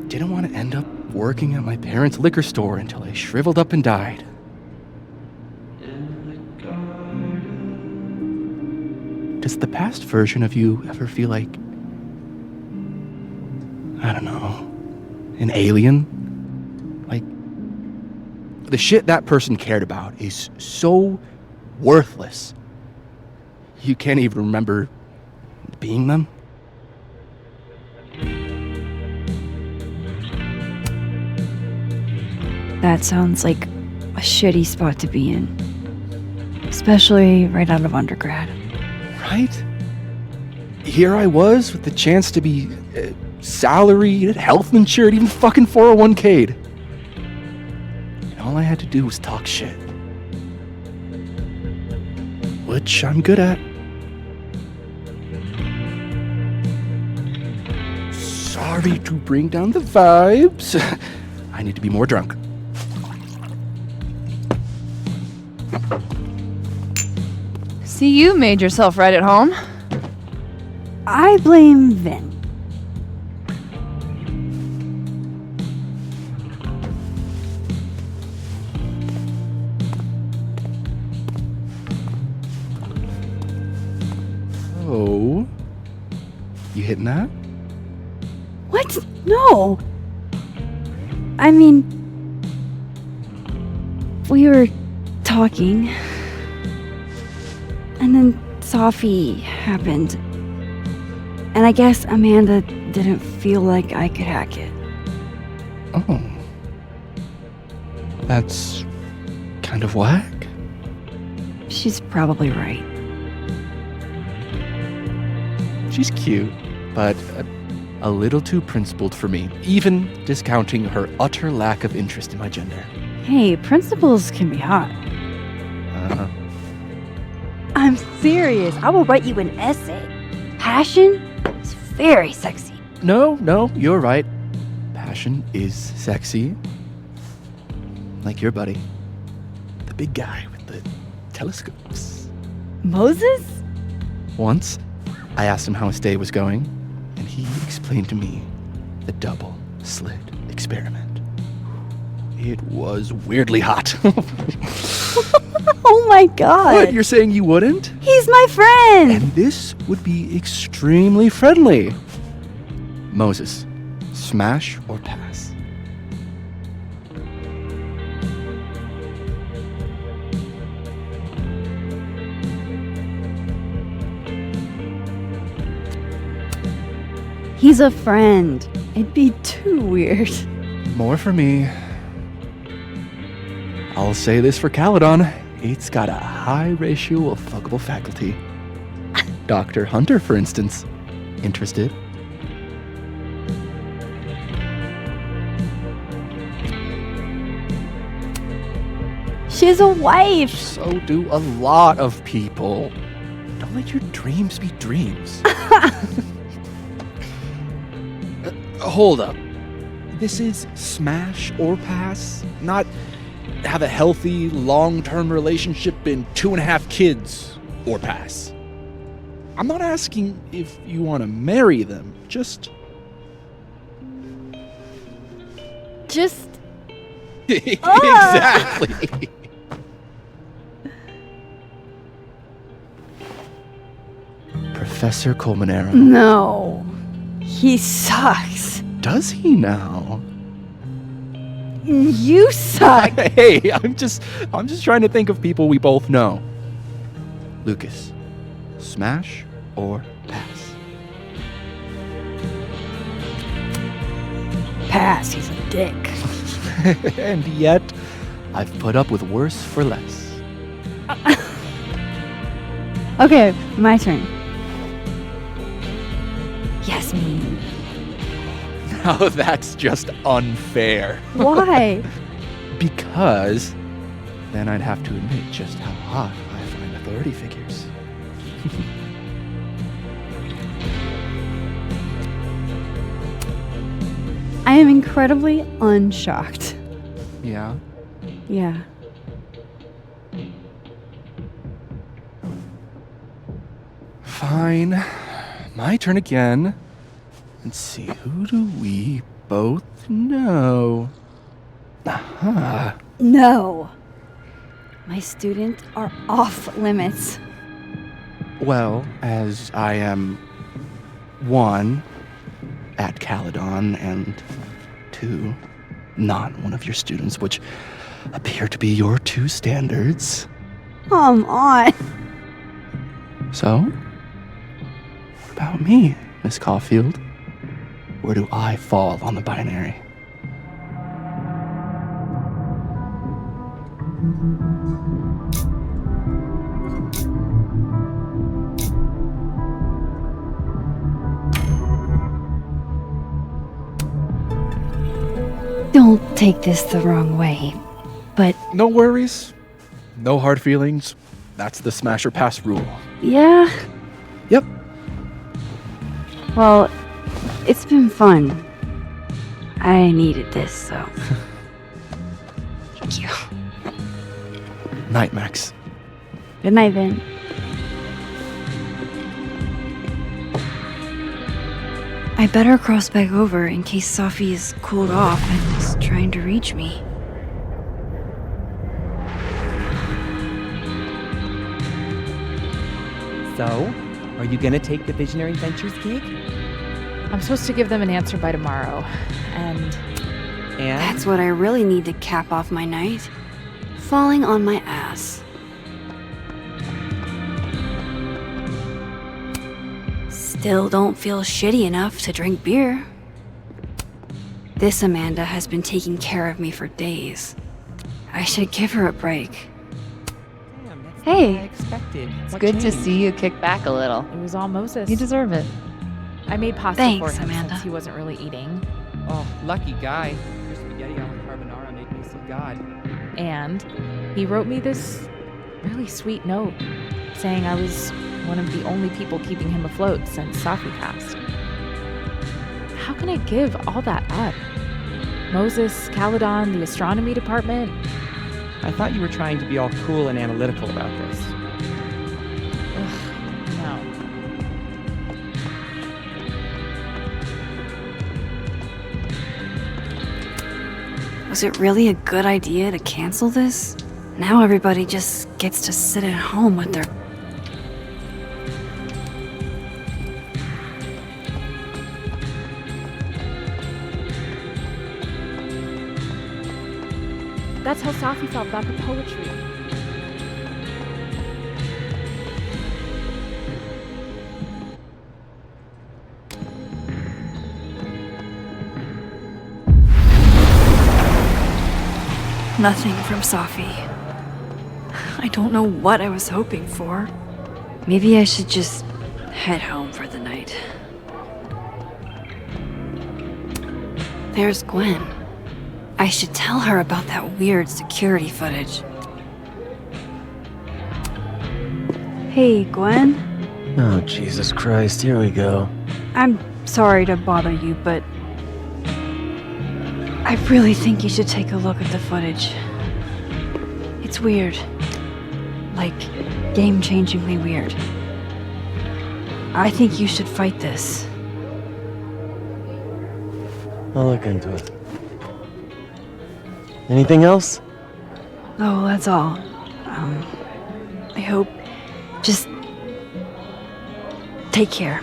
didn't want to end up working at my parents' liquor store until I shriveled up and died. Does the past version of you ever feel like, I don't know, an alien? Like, the shit that person cared about is so worthless, you can't even remember being them? That sounds like a shitty spot to be in. Especially right out of undergrad. Right? Here I was with the chance to be salaried, health insured, even fucking 401k'd. And all I had to do was talk shit. Which I'm good at. Sorry to bring down the vibes. I need to be more drunk. See, you made yourself right at home. I blame Vin. Oh. You hitting that? What? No. I mean, we were talking, and then Safi happened. And I guess Amanda didn't feel like I could hack it. Oh. That's kind of whack. She's probably right. She's cute, but a little too principled for me, even discounting her utter lack of interest in my gender. Hey, principals can be hot. Uh-huh. I'm serious. I will write you an essay. Passion is very sexy. No, you're right. Passion is sexy. Like your buddy. The big guy with the telescopes. Moses? Once, I asked him how his day was going, and he explained to me the double slit experiment. It was weirdly hot. Oh my god. What, you're saying you wouldn't? He's my friend. And this would be extremely friendly. Moses, smash or pass? He's a friend. It'd be too weird. More for me. I'll say this for Caledon. It's got a high ratio of fuckable faculty. Dr. Hunter, for instance. Interested? She's a wife. So do a lot of people. Don't let your dreams be dreams. Hold up. This is smash or pass, not have a healthy, long-term relationship and 2.5 kids or pass. I'm not asking if you want to marry them, just... Exactly. Professor Colmenero. No. He sucks. Does he now? You suck. Hey, I'm just trying to think of people we both know. Lucas, smash or pass? Pass. He's a dick. And yet, I've put up with worse for less. Okay, my turn. Yasmin. Now that's just unfair. Why? Because then I'd have to admit just how hot I find authority figures. I am incredibly unshocked. Yeah? Yeah. Fine. My turn again. Let's see, who do we both know? Aha. No. My students are off limits. Well, as I am 1, at Caledon, and 2, not one of your students, which appear to be your 2 standards. Come on. So, what about me, Miss Caulfield? Where do I fall on the binary? Don't take this the wrong way, but No worries. No hard feelings. That's the smash or pass rule. yeah. Yep. Well, it's been fun. I needed this, so. Thank you. Night, Max. Good night, Vin. I better cross back over in case Safi is cooled off and is trying to reach me. So, are you gonna take the Visionary Ventures gig? I'm supposed to give them an answer by tomorrow, and That's what I really need to cap off my night. Falling on my ass. Still don't feel shitty enough to drink beer. This Amanda has been taking care of me for days. I should give her a break. hey, Expected. it's good to see you kick back a little. It was all Moses. You deserve it. I made pasta Thanks, for him Amanda. since he wasn't really eating. Oh, lucky guy. Your spaghetti a la carbonara made me see God. And he wrote me this really sweet note saying I was one of the only people keeping him afloat since Safi passed. How can I give all that up? Moses, Caledon, the astronomy department. I thought you were trying to be all cool and analytical about this. Ugh, no. Was it really a good idea to cancel this? Now everybody just gets to sit at home with their... That's how Safi felt about the poetry. Nothing from Safi. I don't know what I was hoping for. Maybe I should just head home for the night. There's Gwen. I should tell her about that weird security footage. Hey, Gwen. Oh, Jesus Christ, here we go. I'm sorry to bother you, but I really think you should take a look at the footage. It's weird. Like, game-changingly weird. I think you should fight this. I'll look into it. Anything else? Oh, that's all. I hope... Just... take care.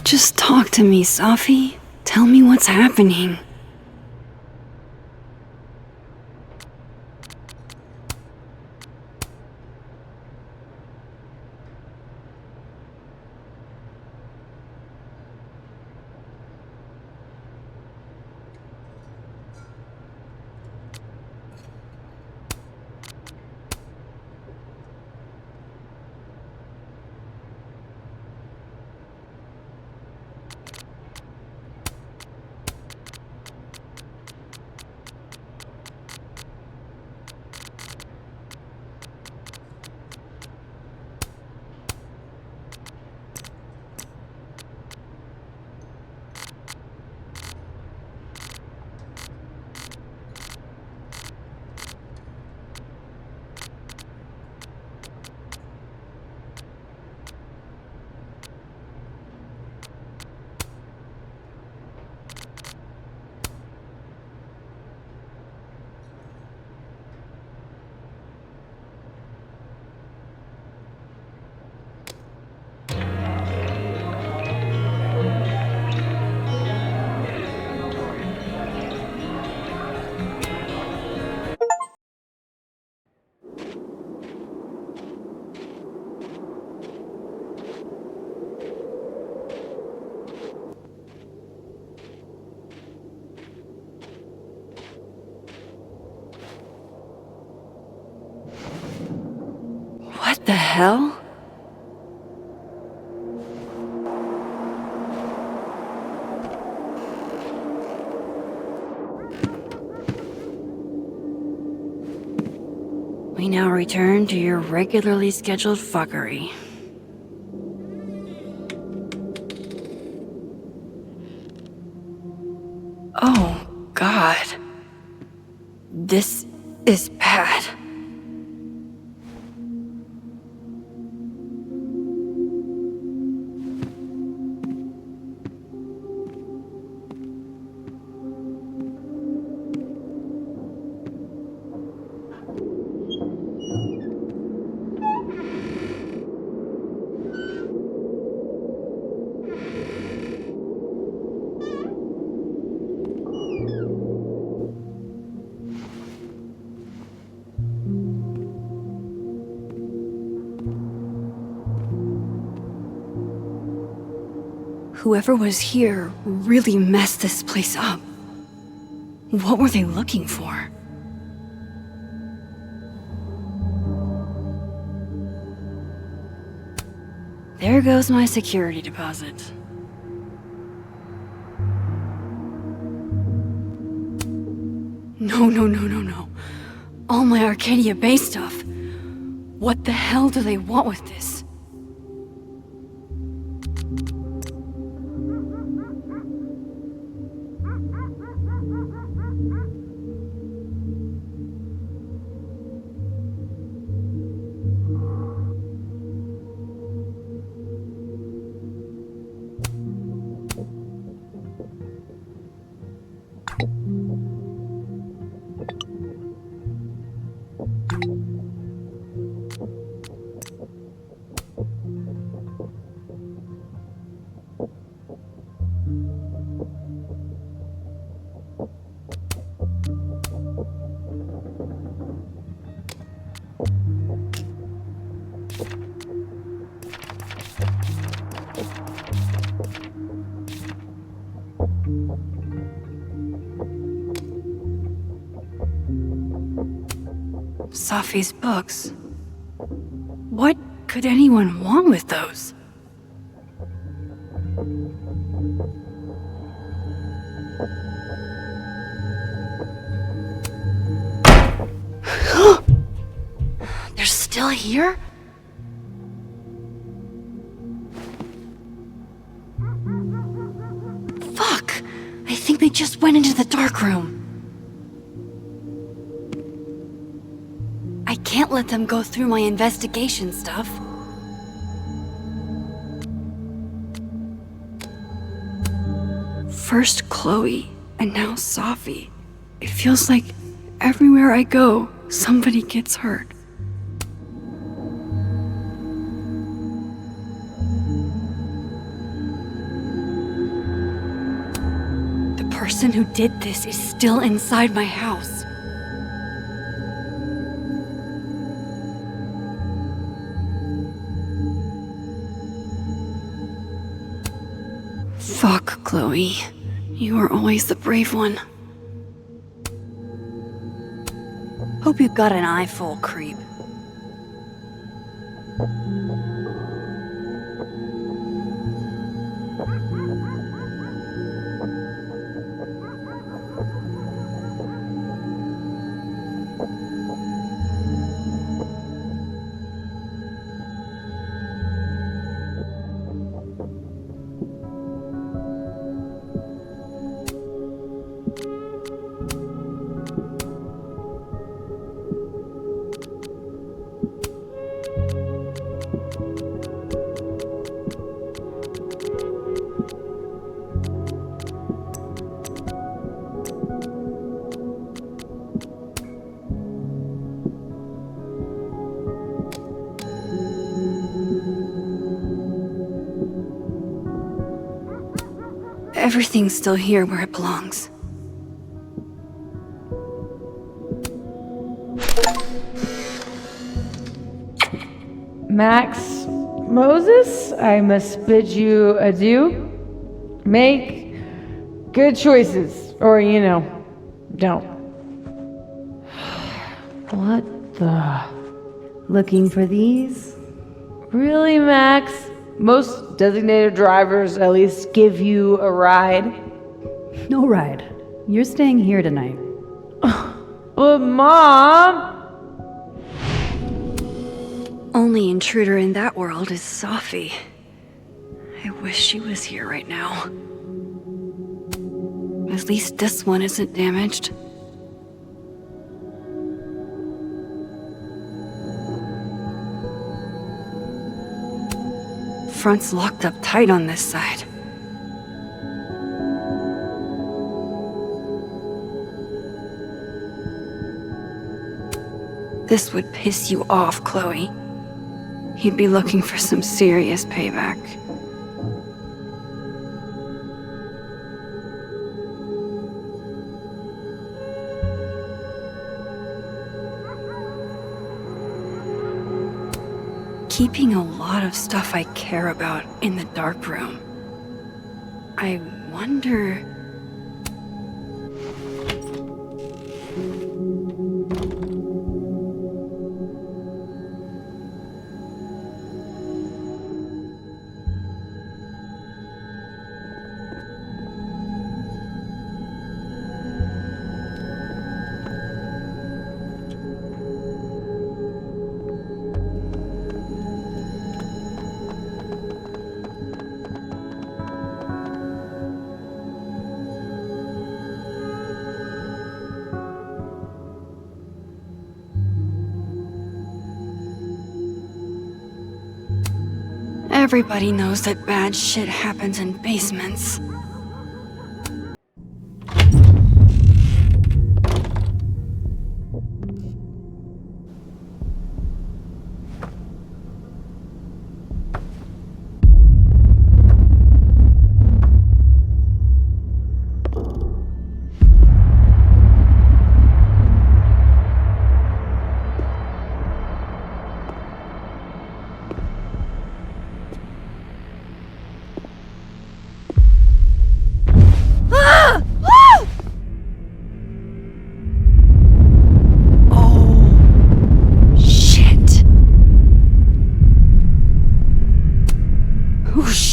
Just talk to me, Safi. Tell me what's happening. What the hell? We now return to your regularly scheduled fuckery. Oh, God. This is bad. Whoever was here really messed this place up. What were they looking for? There goes my security deposit. No. All my Arcadia Bay stuff. What the hell do they want with this? Safi's books. What could anyone want with those? They're still here? Fuck! I think they just went into the dark room. I can't let them go through my investigation stuff. First Chloe, and now Safi. It feels like everywhere I go, somebody gets hurt. The person who did this is still inside my house. Fuck, Chloe. You were always the brave one. Hope you got an eyeful, creep. Everything's still here where it belongs. Max Moses, I must bid you adieu. Make good choices, or, don't. What the? Looking for these? Really, Max? Most designated drivers at least give you a ride. No ride. You're staying here tonight. But Mom! Only intruder in that world is Safi. I wish she was here right now. At least this one isn't damaged. Front's locked up tight on this side. This would piss you off, Chloe. He'd be looking for some serious payback. Keeping a lot of stuff I care about in the dark room. I wonder... Everybody knows that bad shit happens in basements.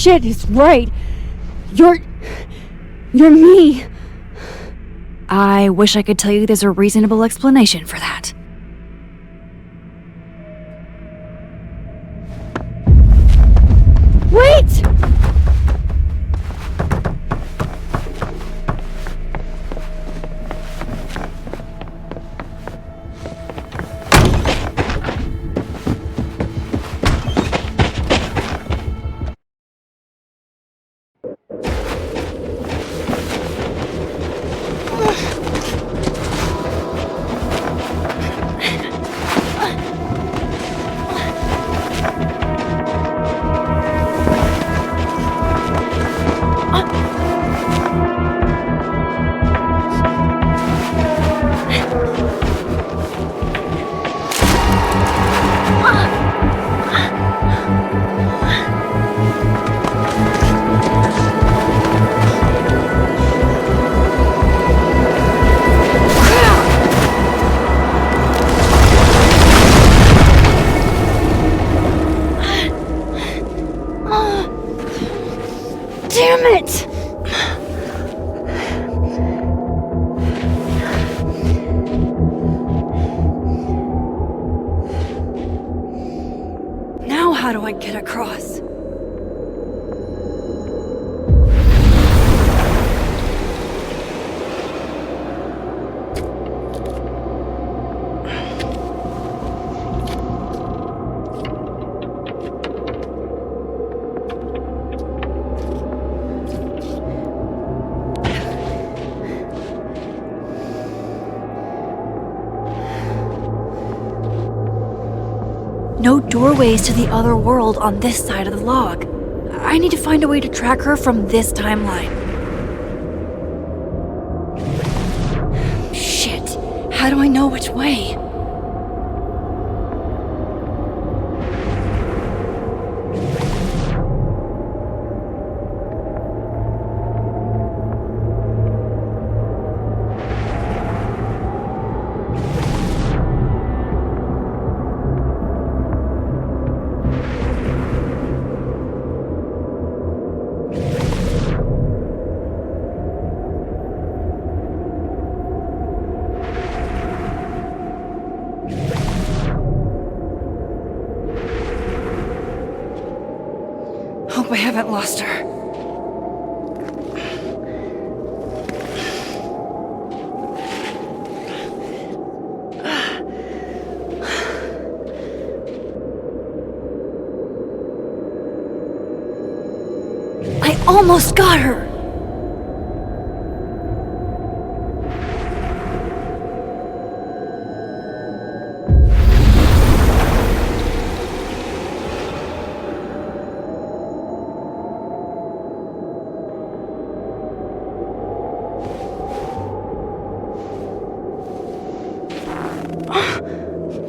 shit is right. You're me. I wish I could tell you there's a reasonable explanation for that. Wait! Damn it! Now how do I get across? No doorways to the other world on this side of the log. I need to find a way to track her from this timeline. Shit. How do I know which way? Hope I haven't lost her. I almost got her!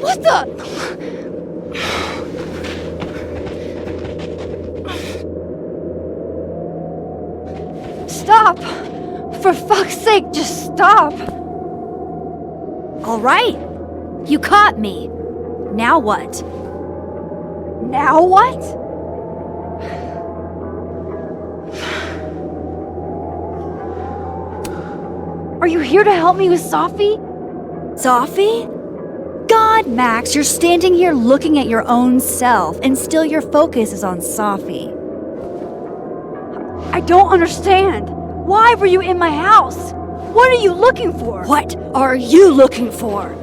What the? Stop! For fuck's sake, just stop! All right. You caught me. Now what? Now what? Are you here to help me with Sophie? Sophie? God, Max, you're standing here looking at your own self, and still your focus is on Sophie. I don't understand. Why were you in my house? What are you looking for? What are you looking for?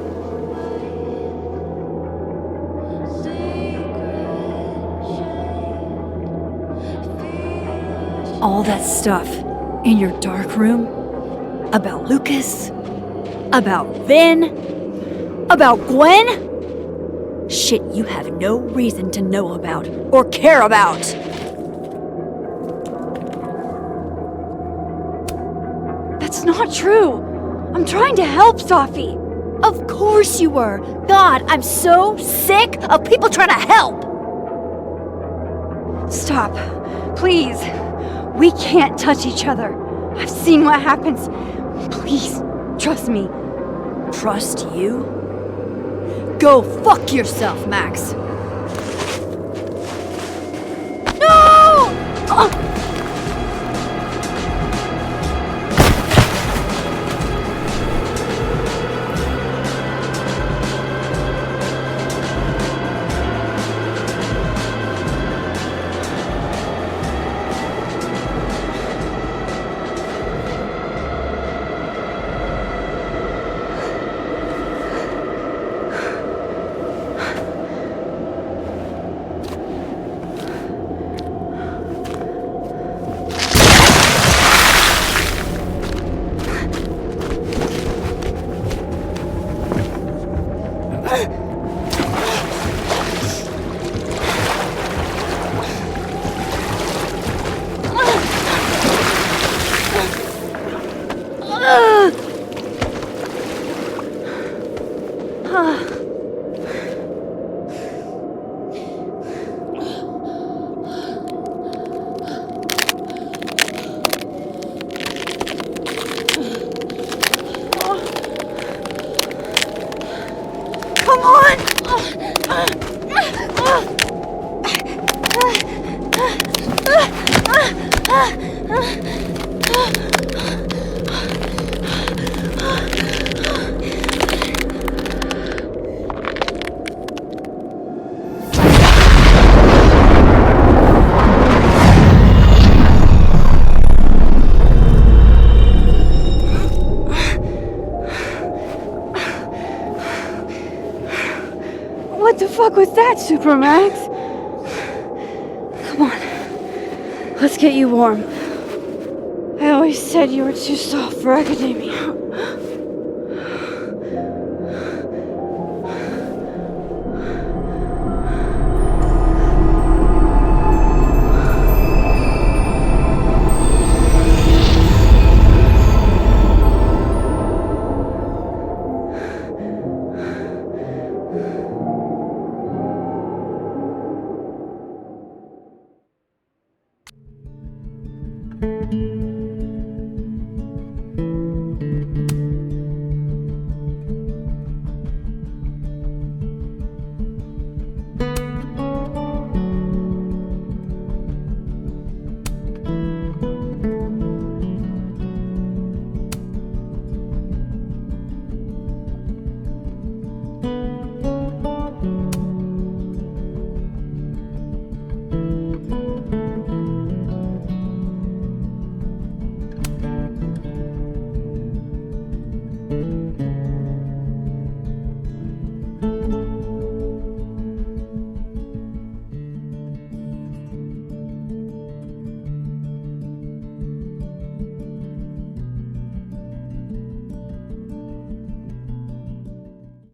All that stuff in your dark room about Lucas, about Vin, about Gwen? Shit you have no reason to know about or care about. That's not true. I'm trying to help Sophie. Of course you were. God, I'm so sick of people trying to help. Stop. Please. We can't touch each other. I've seen what happens. Please, trust me. Trust you? Go fuck yourself, Max. No! Come on! What the fuck was that, Supermax? Come on. Let's get you warm. I always said you were too soft for academia.